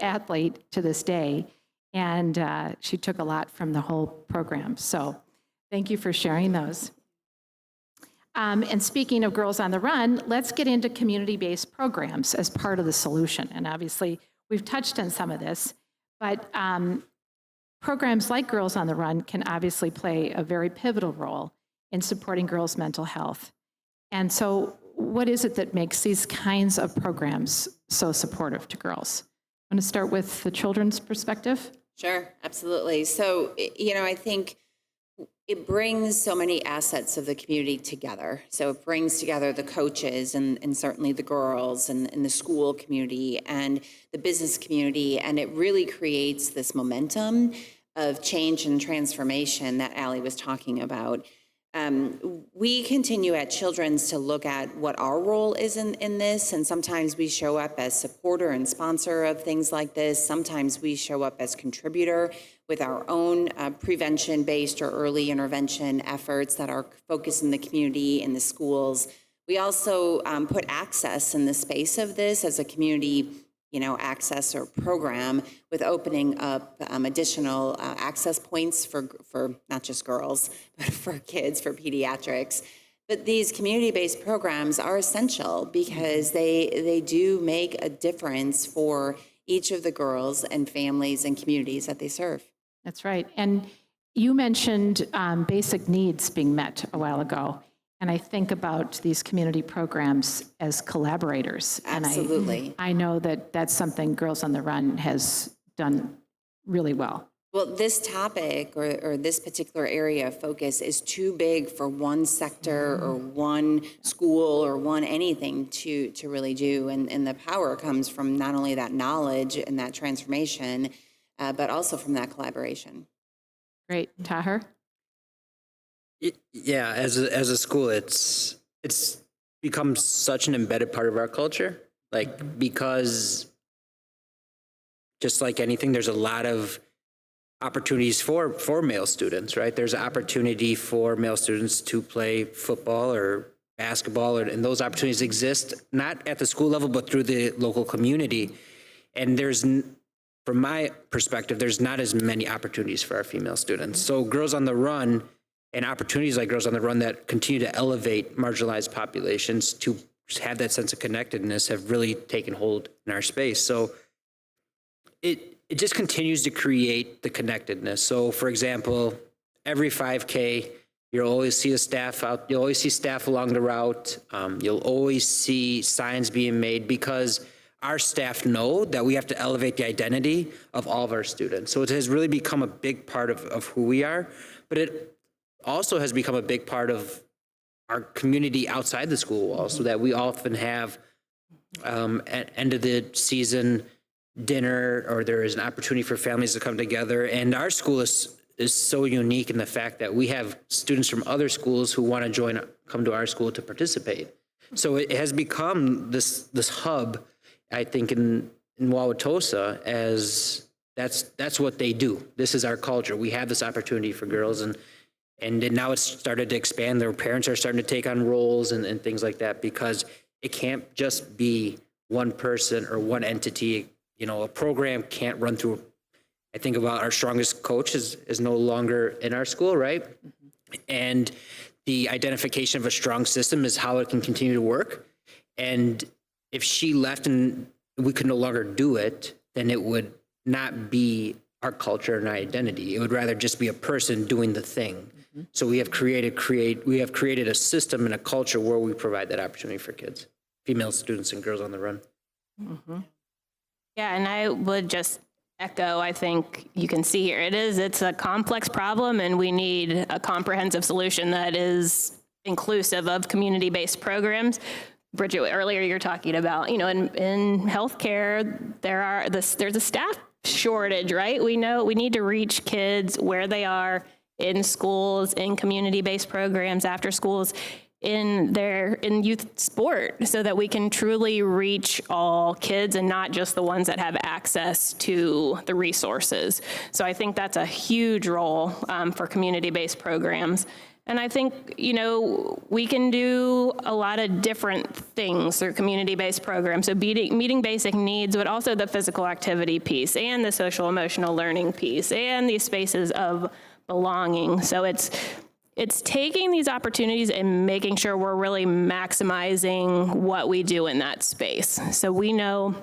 athlete to this day. And she took a lot from the whole program. So thank you for sharing those. And speaking of Girls on the Run, let's get into community-based programs as part of the solution. And obviously, we've touched on some of this, but programs like Girls on the Run can obviously play a very pivotal role in supporting girls' mental health. And so what is it that makes these kinds of programs so supportive to girls? I'm going to start with the children's perspective. Sure, absolutely. So, I think it brings so many assets of the community together. So it brings together the coaches and certainly the girls and the school community and the business community. And it really creates this momentum of change and transformation that Allie was talking about. We continue at Children's to look at what our role is in this, and sometimes we show up as supporter and sponsor of things like this. Sometimes we show up as contributor with our own prevention-based or early intervention efforts that are focused in the community, in the schools. We also put access in the space of this as a community access or program, with opening up additional access points for not just girls, but for kids, for pediatrics. But these community-based programs are essential because they do make a difference for each of the girls and families and communities that they serve. That's right. And you mentioned basic needs being met a while ago. And I think about these community programs as collaborators. Absolutely. And I know that that's something Girls on the Run has done really well. Well, this topic or this particular area of focus is too big for one sector or one school or one anything to really do. And the power comes from not only that knowledge and that transformation, but also from that collaboration. Great. Taher? Yeah, as a school, it's become such an embedded part of our culture. Like, because just like anything, there's a lot of opportunities for male students, right? There's an opportunity for male students to play football or basketball, and those opportunities exist not at the school level, but through the local community. And from my perspective, there's not as many opportunities for our female students. So Girls on the Run and opportunities like Girls on the Run that continue to elevate marginalized populations to have that sense of connectedness have really taken hold in our space. So it just continues to create the connectedness. So for example, every 5K, you'll always see staff along the route. You'll always see signs being made because our staff know that we have to elevate the identity of all of our students. So it has really become a big part of who we are, but it also has become a big part of our community outside the school wall, so that we often have at end of the season dinner, or there is an opportunity for families to come together. And our school is so unique in the fact that we have students from other schools who want to come to our school to participate. So it has become this hub, I think, in Wauwatosa, as that's what they do. This is our culture. We have this opportunity for girls, and then now it's started to expand. Their parents are starting to take on roles and things like that, because it can't just be one person or one entity. You know, a program can't run through. I think about our strongest coach is no longer in our school, right? And the identification of a strong system is how it can continue to work. And if she left and we could no longer do it, then it would not be our culture and our identity. It would rather just be a person doing the thing. So we have created a system and a culture where we provide that opportunity for kids, female students and Girls on the Run. Mm-hmm. Yeah, and I would just echo, I think you can see here, it's a complex problem, and we need a comprehensive solution that is inclusive of community-based programs. Bridget, earlier you're talking about, in healthcare, there's a staff shortage, right? We know we need to reach kids where they are in schools, in community-based programs, after schools, in youth sport, so that we can truly reach all kids and not just the ones that have access to the resources. So I think that's a huge role for community-based programs. And I think, we can do a lot of different things through community-based programs. So meeting basic needs, but also the physical activity piece and the social emotional learning piece and these spaces of belonging. So it's taking these opportunities and making sure we're really maximizing what we do in that space. So we know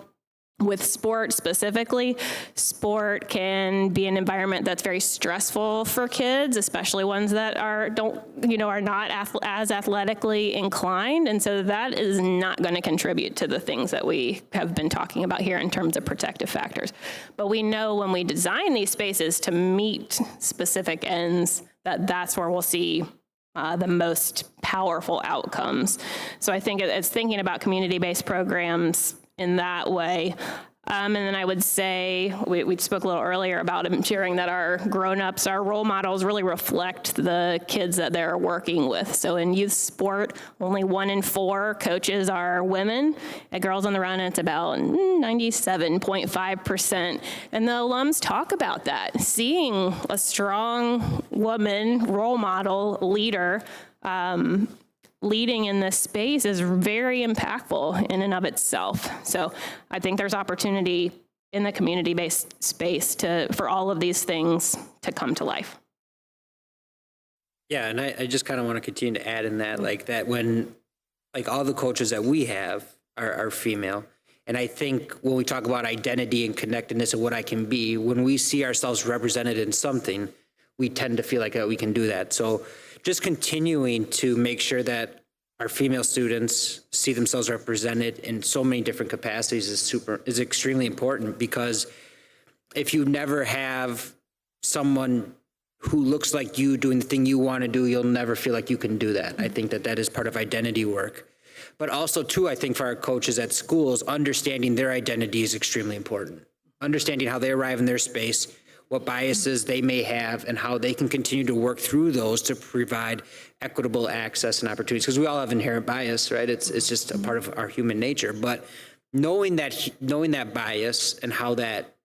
with sport specifically, sport can be an environment that's very stressful for kids, especially ones that are not as athletically inclined. And so that is not going to contribute to the things that we have been talking about here in terms of protective factors. But we know when we design these spaces to meet specific ends, that's where we'll see the most powerful outcomes. So I think it's thinking about community-based programs in that way. And then I would say, we spoke a little earlier about ensuring that our grown-ups, our role models really reflect the kids that they're working with. So in youth sport, only 1 in 4 coaches are women. At Girls on the Run, it's about 97.5%. And the alums talk about that. Seeing a strong woman, role model, leader, leading in this space is very impactful in and of itself. So I think there's opportunity in the community-based space for all of these things to come to life. Yeah, and I just kind of want to continue to add in that, when all the coaches that we have are female, And I think when we talk about identity and connectedness and what I can be, when we see ourselves represented in something, we tend to feel like we can do that. So just continuing to make sure that our female students see themselves represented in so many different capacities is extremely important, because if you never have someone who looks like you doing the thing you want to do, you'll never feel like you can do that. I think that is part of identity work. But also, too, I think for our coaches at schools, understanding their identity is extremely important. Understanding how they arrive in their space, what biases they may have, and how they can continue to work through those to provide equitable access and opportunities. Because we all have inherent bias, right? It's just a part of our human nature. But knowing that bias and how that,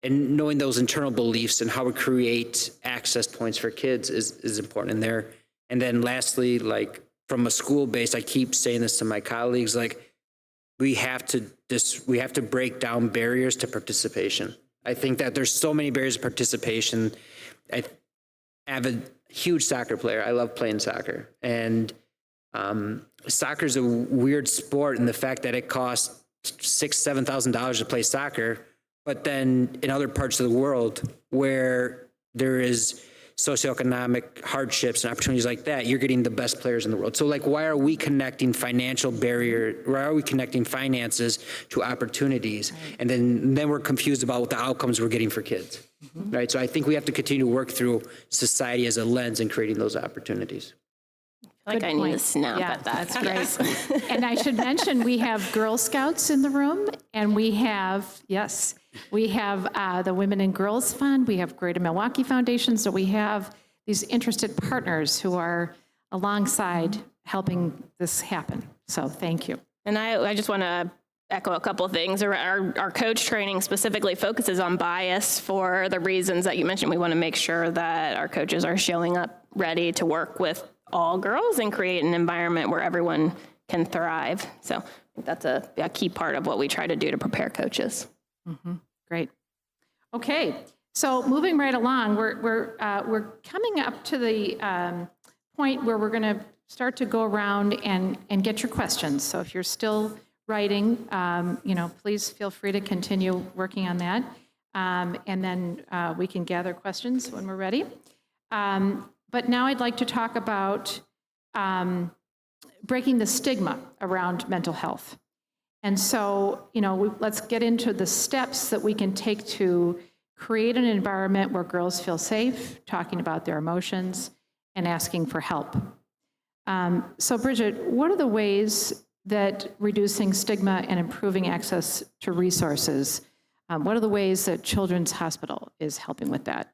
and knowing those internal beliefs and how we create access points for kids is important in there. And then lastly, like from a school base, I keep saying this to my colleagues, like we have to break down barriers to participation. I think that there's so many barriers to participation. I have a huge soccer player. I love playing soccer. And soccer is a weird sport in the fact that it costs $6,000, $7,000 to play soccer. But then in other parts of the world where there is socioeconomic hardships and opportunities like that, you're getting the best players in the world. So like, why are we connecting why are we connecting finances to opportunities? Right. And then we're confused about what the outcomes we're getting for kids, right? So I think we have to continue to work through society as a lens in creating those opportunities. Like I need to snap at that. That's great. And I should mention, we have Girl Scouts in the room, and we have the Women and Girls Fund, we have Greater Milwaukee Foundation, so we have these interested partners who are alongside helping this happen. So thank you. And I just want to echo a couple of things. Our coach training specifically focuses on bias for the reasons that you mentioned. We want to make sure that our coaches are showing up ready to work with all girls and create an environment where everyone can thrive. So I think that's a key part of what we try to do to prepare coaches. Mm-hmm. Great. Okay, so moving right along, we're coming up to the point where we're going to start to go around and get your questions. So if you're still writing, please feel free to continue working on that, and then we can gather questions when we're ready. But now I'd like to talk about breaking the stigma around mental health. And so, let's get into the steps that we can take to create an environment where girls feel safe, talking about their emotions, and asking for help. So Bridget, what are the ways that reducing stigma and improving access to resources, what are the ways that Children's Hospital is helping with that?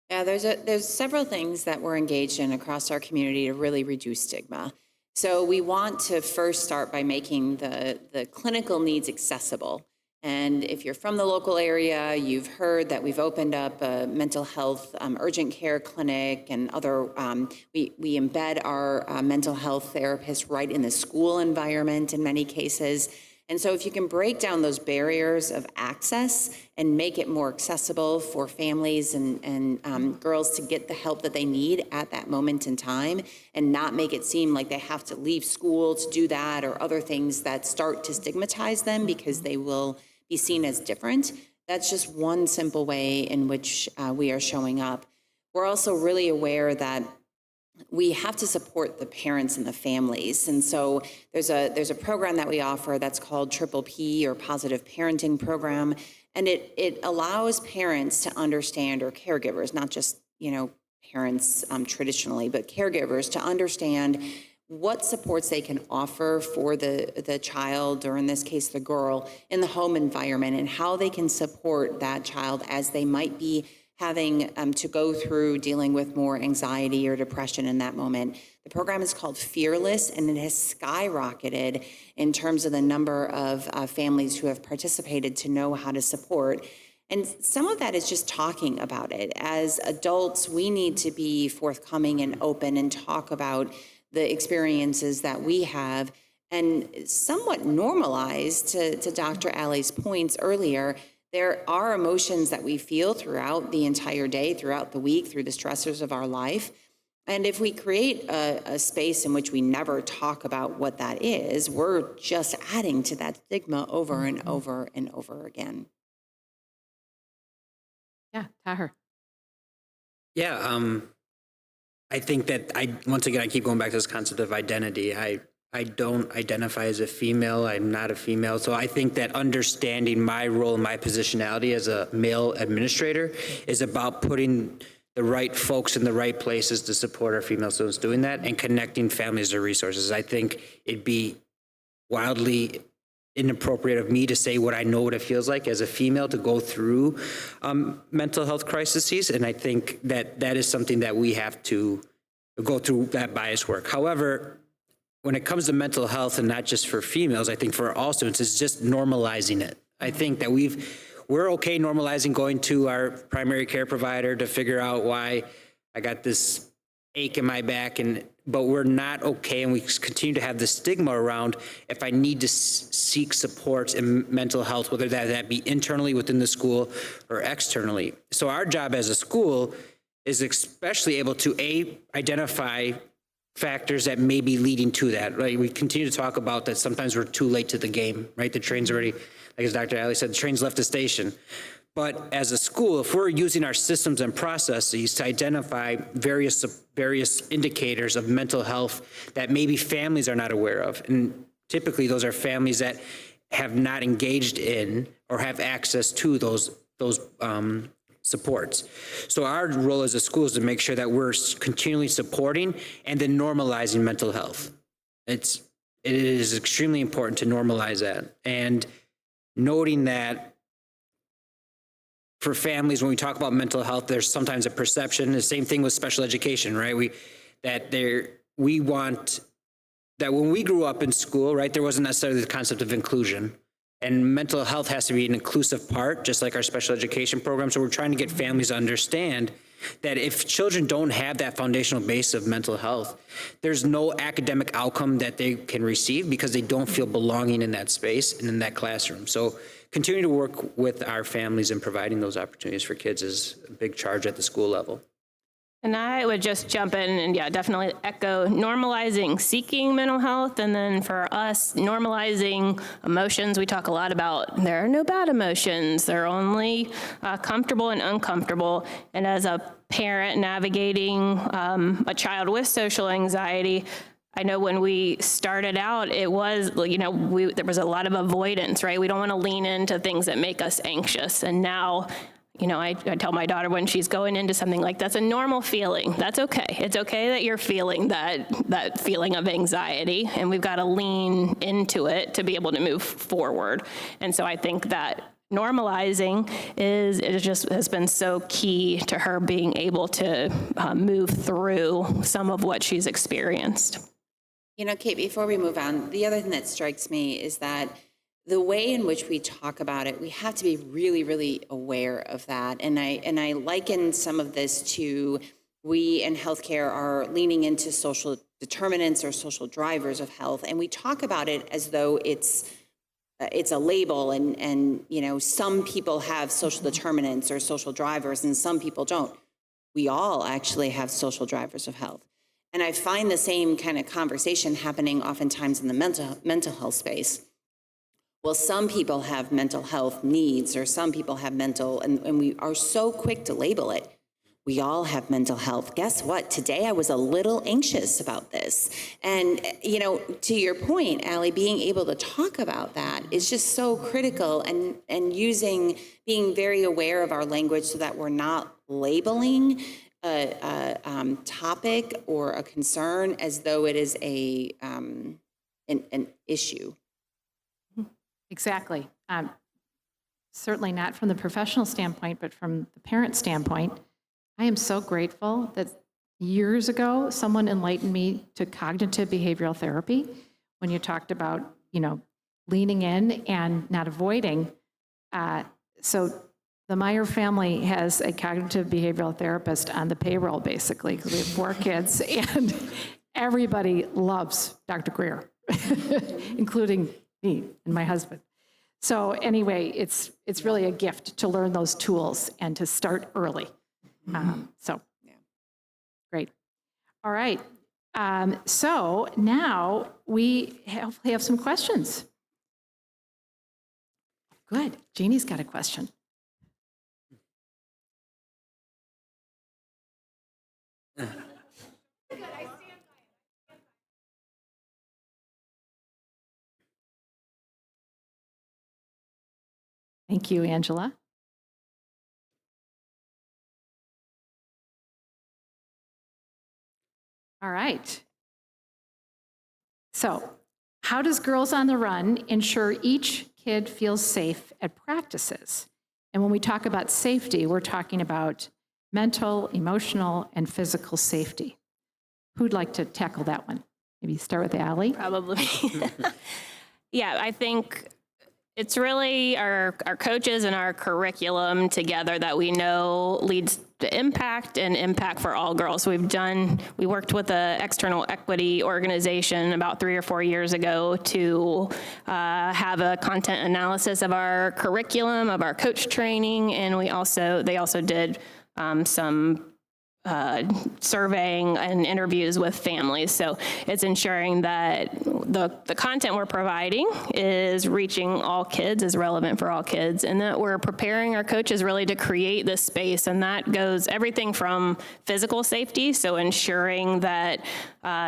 Yeah, there's several things that we're engaged in across our community to really reduce stigma. So we want to first start by making the clinical needs accessible. And if you're from the local area, you've heard that we've opened up a mental health urgent care clinic and other, we embed our mental health therapists right in the school environment in many cases. And so if you can break down those barriers of access and make it more accessible for families and girls to get the help that they need at that moment in time, and not make it seem like they have to leave school to do that or other things that start to stigmatize them because they will be seen as different, that's just one simple way in which we are showing up. We're also really aware that we have to support the parents and the families. And so there's a program that we offer that's called Triple P, or Positive Parenting Program. And it allows parents to understand, or caregivers, not just, parents traditionally, but caregivers to understand what supports they can offer for the child, or in this case, the girl, in the home environment, and how they can support that child as they might be having to go through dealing with more anxiety or depression in that moment. The program is called Fearless, and it has skyrocketed in terms of the number of families who have participated to know how to support. And some of that is just talking about it. As adults, we need to be forthcoming and open and talk about the experiences that we have, and somewhat normalized, to Dr. Alley's points earlier. There are emotions that we feel throughout the entire day, throughout the week, through the stressors of our life. And if we create a space in which we never talk about what that is, we're just adding to that stigma over and over and over again. Yeah, Taher. Yeah, I think that once again, I keep going back to this concept of identity. I don't identify as a female. I'm not a female. So I think that understanding my role and my positionality as a male administrator is about putting the right folks in the right places to support our female students doing that and connecting families to resources. I think it'd be wildly inappropriate of me to say what I know what it feels like as a female to go through mental health crises. And I think that that is something that we have to go through that bias work. However, when it comes to mental health, and not just for females, I think for all students, it's just normalizing it. I think that we're okay normalizing going to our primary care provider to figure out why I got this ache in my back, but we're not okay, and we continue to have the stigma around if I need to seek support in mental health, whether that be internally within the school or externally. So our job as a school is especially able to identify factors that may be leading to that, right? We continue to talk about that sometimes we're too late to the game, right? The train's already, like as Dr. Alley said, the train's left the station. But as a school, if we're using our systems and processes to identify various indicators of mental health that maybe families are not aware of, and typically those are families that have not engaged in or have access to those supports. So our role as a school is to make sure that we're continually supporting and then normalizing mental health. It is extremely important to normalize that, and noting that for families, when we talk about mental health, there's sometimes a perception. The same thing with special education, right? We want that when we grew up in school, right, there wasn't necessarily the concept of inclusion. And mental health has to be an inclusive part, just like our special education program. So we're trying to get families to understand that if children don't have that foundational base of mental health, there's no academic outcome that they can receive because they don't feel belonging in that space and in that classroom. So continue to work with our families in providing those opportunities for kids is a big charge at the school level. And I would just jump in and definitely echo normalizing seeking mental health. And then for us, normalizing emotions. We talk a lot about there are no bad emotions. They're only comfortable and uncomfortable. And as a parent navigating a child with social anxiety, I know when we started out, it was, there was a lot of avoidance, right? We don't want to lean into things that make us anxious. And now, I tell my daughter when she's going into something like that's a normal feeling. That's okay. It's okay that you're feeling that feeling of anxiety, and we've got to lean into it to be able to move forward. And so I think that normalizing has been so key to her being able to move through some of what she's experienced. Kate, before we move on, the other thing that strikes me is that the way in which we talk about it, we have to be really, really aware of that. And I liken some of this to we in healthcare are leaning into social determinants or social drivers of health, and we talk about it as though it's a label, and some people have social determinants or social drivers, and some people don't. We all actually have social drivers of health. And I find the same kind of conversation happening oftentimes in the mental health space. Well, some people have mental health needs, or some people have and we are so quick to label it. We all have mental health. Guess what? Today I was a little anxious about this. And, to your point, Allie, being able to talk about that is just so critical, and being very aware of our language so that we're not labeling a topic or a concern as though it is an issue. Exactly. Certainly not from the professional standpoint, but from the parent standpoint, I am so grateful that years ago, someone enlightened me to cognitive behavioral therapy when you talked about, leaning in and not avoiding. So the Meyer family has a cognitive behavioral therapist on the payroll, basically, because we have 4 kids, and everybody loves Dr. Greer, including me and my husband. So anyway, it's really a gift to learn those tools and to start early. So great. All right. So now we hopefully have some questions. Good. Jeannie's got a question. Thank you, Angela. All right. So, how does Girls on the Run ensure each kid feels safe at practices? And when we talk about safety, we're talking about mental, emotional, and physical safety. Who'd like to tackle that one? Maybe start with Allie. Probably. Yeah, I think it's really our coaches and our curriculum together that we know leads to impact and impact for all girls. We worked with an external equity organization about 3 or 4 years ago to have a content analysis of our curriculum, of our coach training, and they also did some surveying and interviews with families. So it's ensuring that the content we're providing is reaching all kids, is relevant for all kids, and that we're preparing our coaches really to create this space. And that goes everything from physical safety, so ensuring that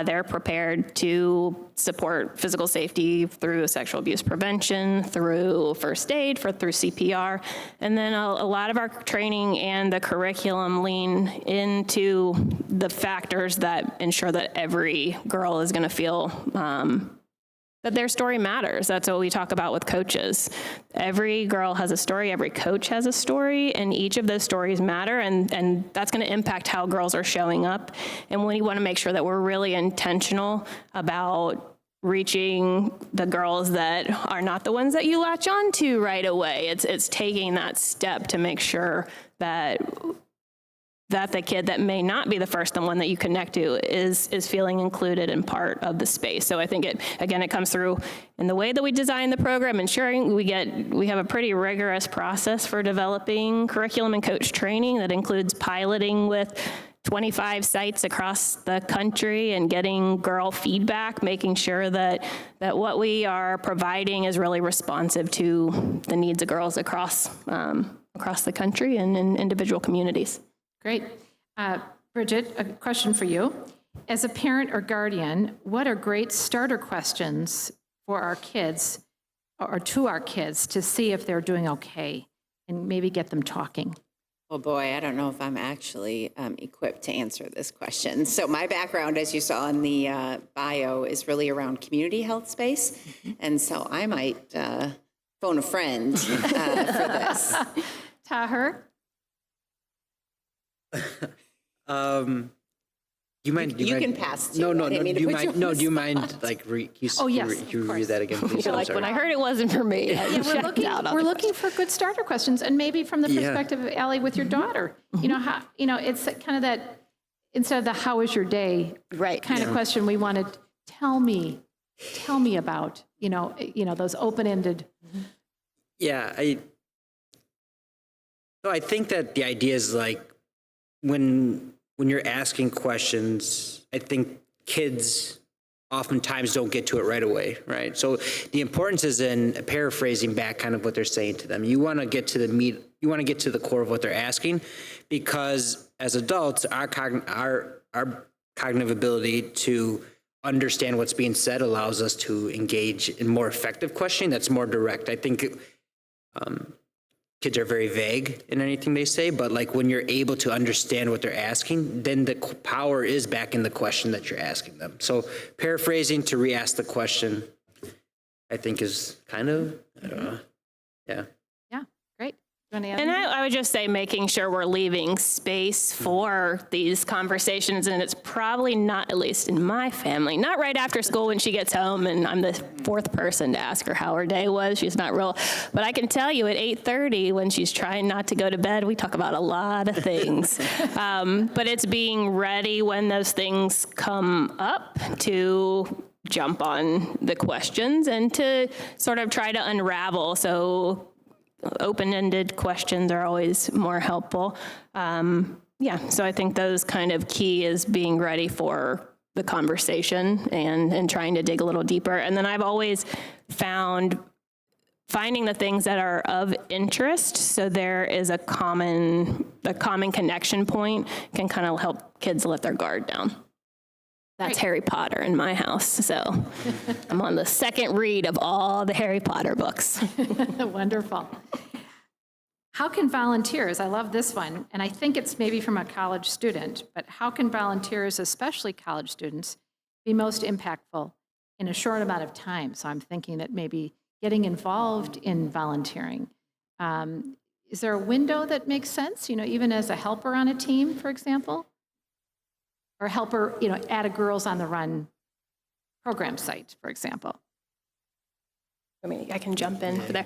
they're prepared to support physical safety through sexual abuse prevention, through first aid, through CPR. And then a lot of our training and the curriculum lean into the factors that ensure that every girl is going to feel that their story matters. That's what we talk about with coaches. Every girl has a story, every coach has a story, and each of those stories matter, and that's going to impact how girls are showing up. And we want to make sure that we're really intentional about reaching the girls that are not the ones that you latch on to right away. It's taking that step to make sure that the kid that may not be the first one that you connect to is feeling included and part of the space. So I think it comes through in the way that we design the program, ensuring we have a pretty rigorous process for developing curriculum and coach training that includes piloting with 25 sites across the country and getting girl feedback, making sure that what we are providing is really responsive to the needs of girls across the country and in individual communities. Great. Bridget, a question for you. As a parent or guardian, what are great starter questions for our kids or to our kids to see if they're doing okay and maybe get them talking? Well, boy, I don't know if I'm actually equipped to answer this question. So my background, as you saw in the bio, is really around community health space. And so I might phone a friend for this. Taher? You mind? You can pass too. No. I didn't mean to put you on the Do you mind like Oh, yes, can you of review that again, please? You're like, when I heard it wasn't for me, I checked out on We're the looking for good starter questions, and maybe from the perspective of Allie with your daughter. It's kind of that, instead of the "How was your day?" Right. kind of question, we wanted tell me about those open-ended. Yeah, I think that the idea is like when you're asking questions, I think kids oftentimes don't get to it right away, right? So the importance is in paraphrasing back kind of what they're saying to them. You want to get to the meat, you want to get to the core of what they're asking, because as adults, our cognitive ability to understand what's being said allows us to engage in more effective questioning that's more direct. I think kids are very vague in anything they say, but like when you're able to understand what they're asking, then the power is back in the question that you're asking them. So paraphrasing to re-ask the question, I think is kind of, I don't know. Yeah. Yeah, great. You want to add And anything? I would just say making sure we're leaving space for these conversations, and it's probably not, at least in my family, not right after school when she gets home and I'm the fourth person to ask her how her day was. She's not real, but I can tell you at 8:30 when she's trying not to go to bed, we talk about a lot of things. But it's being ready when those things come up to jump on the questions and to sort of try to unravel. So open-ended questions are always more helpful. So I think those kind of key is being ready for the conversation and trying to dig a little deeper. And then I've always finding the things that are of interest, so there is a common connection point, can kind of help kids let their guard down. That's Harry Potter in my house, so I'm on the second read of all the Harry Potter books. Wonderful. How can volunteers, I love this one, and I think it's maybe from a college student, but how can volunteers, especially college students, be most impactful in a short amount of time? So I'm thinking that maybe getting involved in volunteering. Is there a window that makes sense, even as a helper on a team, for example? Or a helper, at a Girls on the Run program site, for example? I can jump in for there.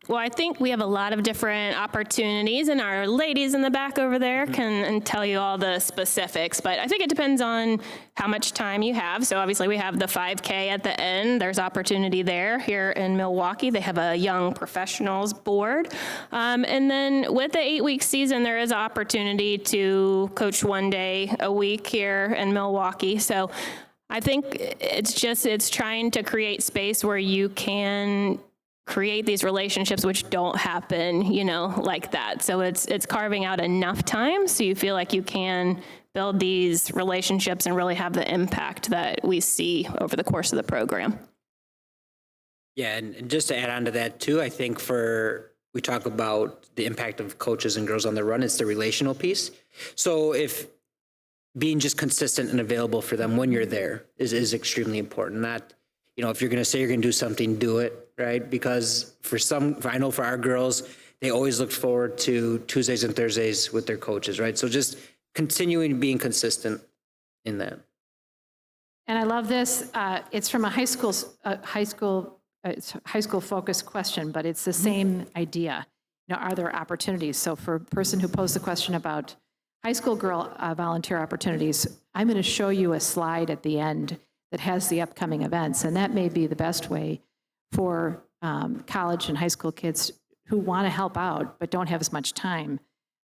Well, I think we have a lot of different opportunities, and our ladies in the back over there can tell you all the specifics, but I think it depends on how much time you have. So obviously we have the 5K at the end. There's opportunity there. Here in Milwaukee, they have a young professionals board. And then with the 8-week season, there is opportunity to coach 1 day a week here in Milwaukee. So I think it's trying to create space where you can create these relationships which don't happen, like that. So it's carving out enough time so you feel like you can build these relationships and really have the impact that we see over the course of the program. Yeah, and just to add on to that too, I think we talk about the impact of coaches and Girls on the Run, it's the relational piece. So if being just consistent and available for them when you're there is extremely important. Not, if you're going to say you're going to do something, do it, right? Because I know for our girls, they always look forward to Tuesdays and Thursdays with their coaches, right? So just continuing being consistent in that. And I love this. It's from a high school focused question, but it's the same idea. Are there opportunities? So for a person who posed the question about high school girl volunteer opportunities, I'm going to show you a slide at the end that has the upcoming events, and that may be the best way for college and high school kids who want to help out but don't have as much time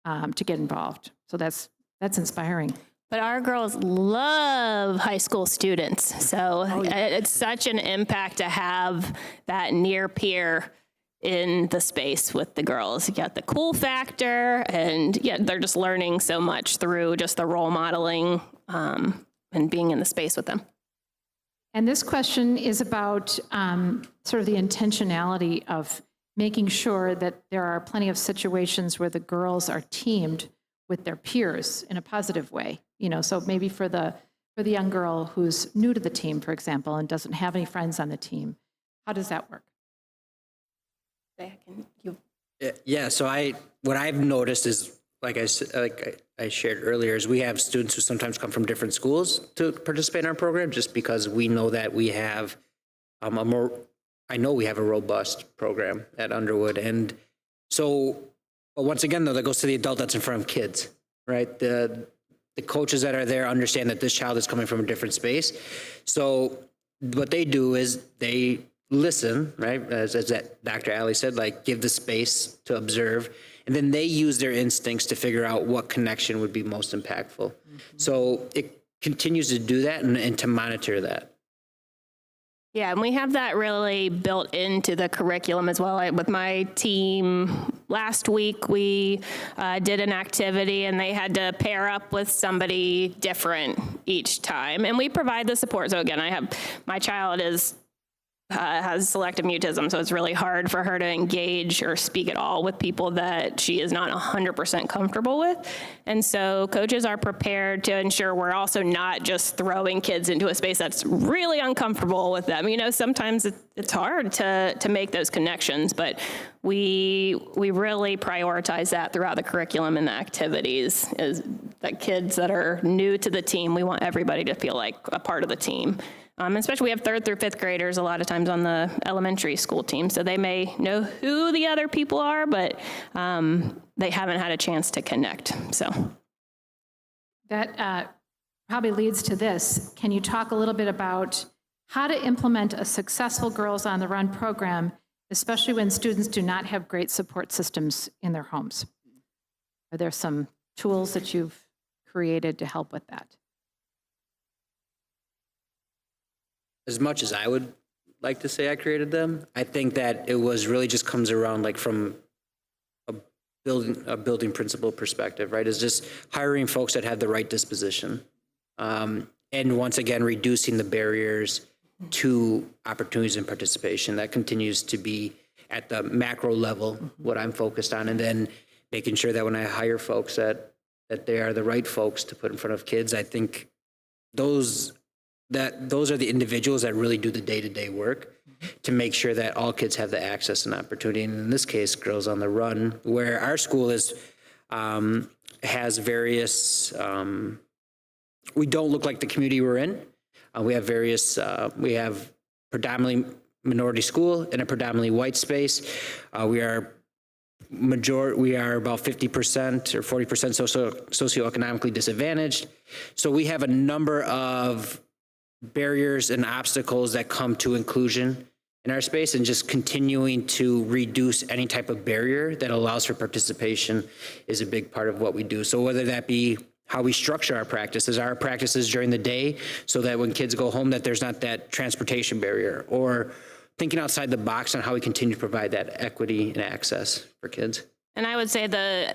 to get involved. So that's inspiring. But our girls love high school students, so it's such an impact to have that near peer in the space with the girls. You got the cool factor, and they're just learning so much through just the role modeling and being in the space with them. And this question is about sort of the intentionality of making sure that there are plenty of situations where the girls are teamed with their peers in a positive way. So maybe for the young girl who's new to the team, for example, and doesn't have any friends on the team, how does that work? Yeah, so what I've noticed is, like I shared earlier, is we have students who sometimes come from different schools to participate in our program, just because we know that we have I know we have a robust program at Underwood. And so, but once again, though, that goes to the adult that's in front of kids, right? The coaches that are there understand that this child is coming from a different space. So what they do is they listen, right? As that Dr. Alley said, give the space to observe, and then they use their instincts to figure out what connection would be most impactful. So it continues to do that and to monitor that. Yeah, and we have that really built into the curriculum as well. With my team last week, we did an activity and they had to pair up with somebody different each time. And we provide the support. So again, my child has selective mutism, so it's really hard for her to engage or speak at all with people that she is not 100% comfortable with. And so coaches are prepared to ensure we're also not just throwing kids into a space that's really uncomfortable with them. Sometimes it's hard to make those connections, but we really prioritize that throughout the curriculum and the activities, is that kids that are new to the team, we want everybody to feel like a part of the team. Especially we have 3rd through 5th graders a lot of times on the elementary school team, so they may know who the other people are, but they haven't had a chance to connect. So that probably leads to this. Can you talk a little bit about how to implement a successful Girls on the Run program, especially when students do not have great support systems in their homes? Are there some tools that you've created to help with that? As much as I would like to say I created them, I think that it was really just comes around like from a building principle perspective, right? Is just hiring folks that have the right disposition. And once again, reducing the barriers to opportunities and participation. That continues to be at the macro level what I'm focused on, and then making sure that when I hire folks that they are the right folks to put in front of kids. I think those are the individuals that really do the day-to-day work to make sure that all kids have the access and opportunity. And in this case, Girls on the Run, where our school is has various. We don't look like the community we're in. We have various. We have predominantly minority school in a predominantly white space. We are about 50% or 40% socioeconomically disadvantaged. So we have a number of barriers and obstacles that come to inclusion in our space, and just continuing to reduce any type of barrier that allows for participation is a big part of what we do. So whether that be how we structure our practices during the day, so that when kids go home that there's not that transportation barrier, or thinking outside the box on how we continue to provide that equity and access for kids. And I would say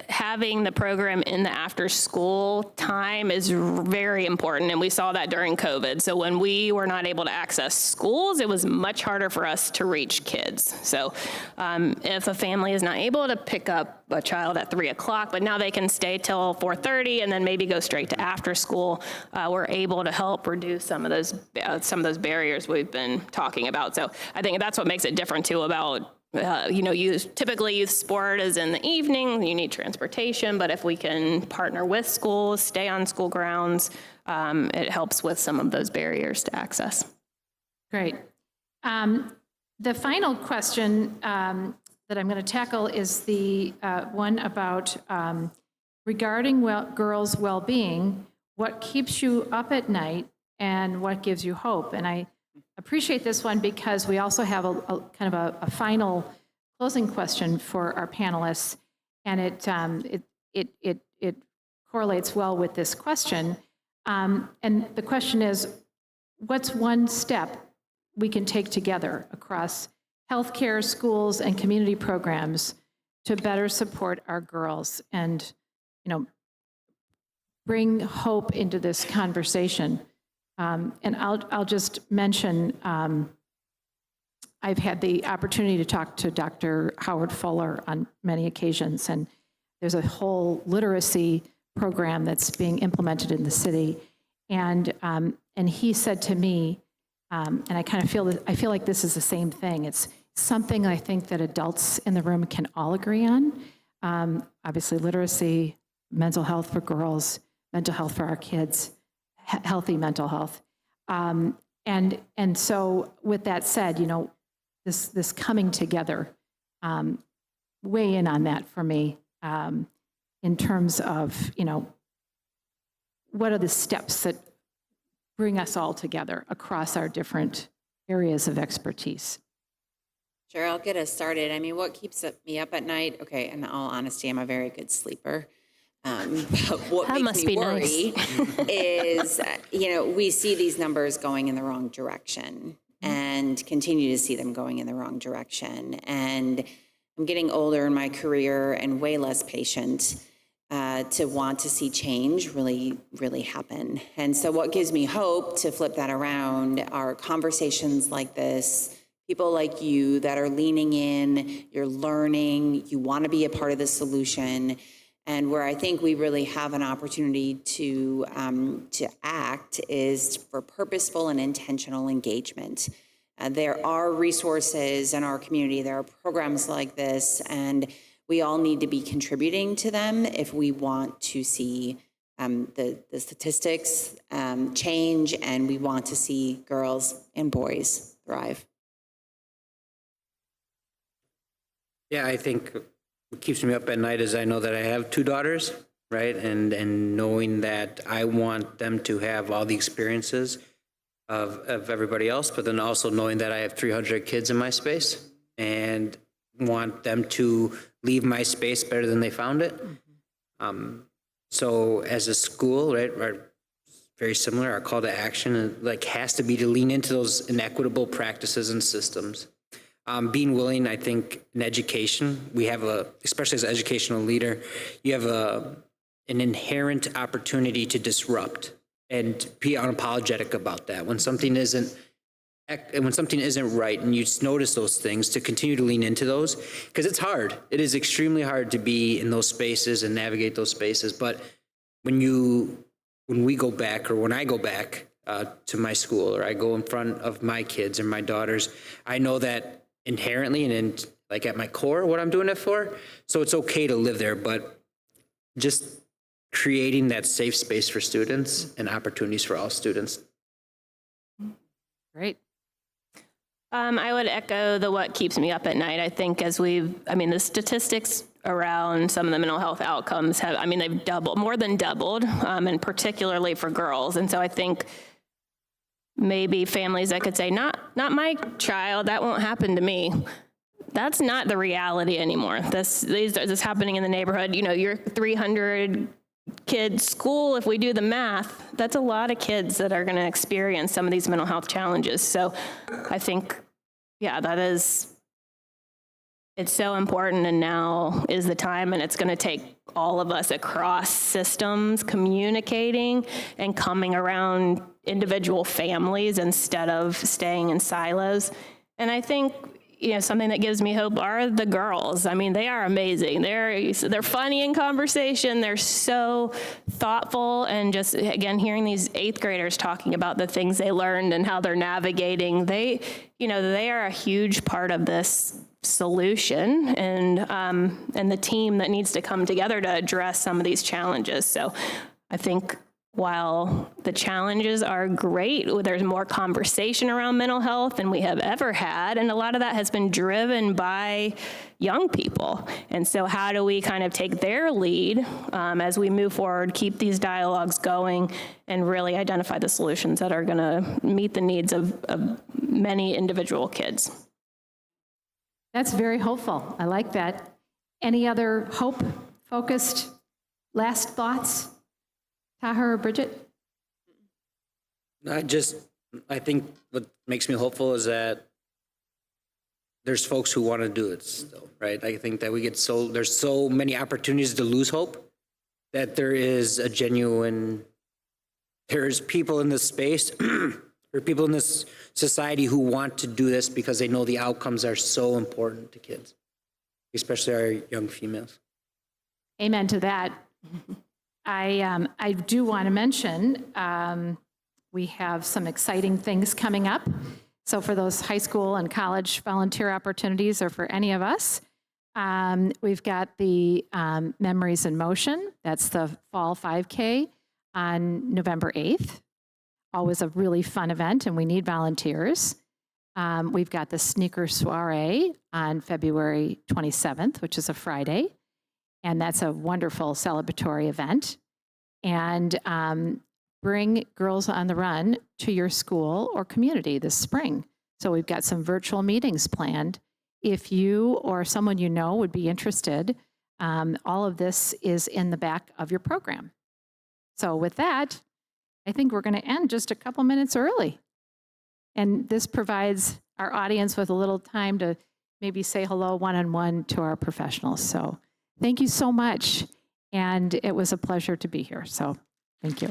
having the program in the after school time is very important. And we saw that during COVID. So when we were not able to access schools, it was much harder for us to reach kids. So if a family is not able to pick up a child at 3:00, but now they can stay till 4:30 and then maybe go straight to after school, we're able to help reduce some of those barriers we've been talking about. So I think that's what makes it different too about typically youth sport is in the evening, you need transportation, but if we can partner with schools, stay on school grounds, it helps with some of those barriers to access. Great. The final question that I'm going to tackle is the one about regarding girls' well-being, what keeps you up at night and what gives you hope? And I appreciate this one because we also have a kind of a final closing question for our panelists, and it correlates well with this question. And the question is, what's one step we can take together across healthcare, schools, and community programs to better support our girls and, bring hope into this conversation? And I'll just mention, I've had the opportunity to talk to Dr. Howard Fuller on many occasions, and there's a whole literacy program that's being implemented in the city. And he said to me, and I kind of feel like this is the same thing. It's something I think that adults in the room can all agree on. Obviously, literacy, mental health for girls, mental health for our kids, healthy mental health. And so with that said, this coming together, weigh in on that for me in terms of, what are the steps that bring us all together across our different areas of expertise? Sure, I'll get us started. I mean, what keeps me up at night? Okay, in all honesty, I'm a very good sleeper. But what That makes must me be worry is, we see these numbers going in the wrong direction and continue to see them going in the wrong direction. And I'm getting older in my career and way less patient to want to see change really, really happen. And so what gives me hope to flip that around are conversations like this, people like you that are leaning in, you're learning, you want to be a part of the solution. And where I think we really have an opportunity to act is for purposeful and intentional engagement. There are resources in our community, there are programs like this, and we all need to be contributing to them if we want to see the statistics change, and we want to see girls and boys thrive. Yeah, I think what keeps me up at night is I know that I have 2 daughters, right? And knowing that I want them to have all the experiences of everybody else, but then also knowing that I have 300 kids in my space and want them to leave my space better than they found it. So as a school, right, are very similar, our call to action has to be to lean into those inequitable practices and systems. Being willing, I think, in education, we have especially as an educational leader, you have an inherent opportunity to disrupt and be unapologetic about that. When something isn't right and you just notice those things, to continue to lean into those, because it's hard. It is extremely hard to be in those spaces and navigate those spaces. But when we go back, or when I go back to my school, or I go in front of my kids or my daughters, I know that inherently and at my core what I'm doing it for. So it's okay to live there, but just creating that safe space for students and opportunities for all students. Great. I would echo what keeps me up at night. I think the statistics around some of the mental health outcomes they've more than doubled, and particularly for girls. And so I think maybe families that could say, not my child, that won't happen to me. That's not the reality anymore. This is happening in the neighborhood. Your 300 kids school, if we do the math, that's a lot of kids that are going to experience some of these mental health challenges. So I think, it's so important, and now is the time, and it's going to take all of us across systems communicating and coming around individual families instead of staying in silos. And I think, something that gives me hope are the girls. They are amazing. They're funny in conversation. They're so thoughtful, and just, again, hearing these 8th graders talking about the things they learned and how they're navigating, they are a huge part of this solution and the team that needs to come together to address some of these challenges. So I think while the challenges are great, there's more conversation around mental health than we have ever had, and a lot of that has been driven by young people. And so how do we kind of take their lead as we move forward, keep these dialogues going, and really identify the solutions that are going to meet the needs of many individual kids? That's very hopeful. I like that. Any other hope-focused last thoughts? Taha or Bridget? I think what makes me hopeful is that there's folks who want to do it still, right? I think that there's so many opportunities to lose hope, that there's people in this space, or people in this society who want to do this because they know the outcomes are so important to kids, especially our young females. Amen to that. I do want to mention we have some exciting things coming up. So for those high school and college volunteer opportunities, or for any of us, we've got the Memories in Motion. That's the fall 5K on November 8th. Always a really fun event, and we need volunteers. We've got the Sneaker Soiree on February 27th, which is a Friday. And that's a wonderful celebratory event. And bring Girls on the Run to your school or community this spring. So we've got some virtual meetings planned. If you or someone you know would be interested, all of this is in the back of your program. So with that, I think we're going to end just a couple minutes early. And this provides our audience with a little time to maybe say hello one-on-one to our professionals. So thank you so much. And it was a pleasure to be here. So thank you.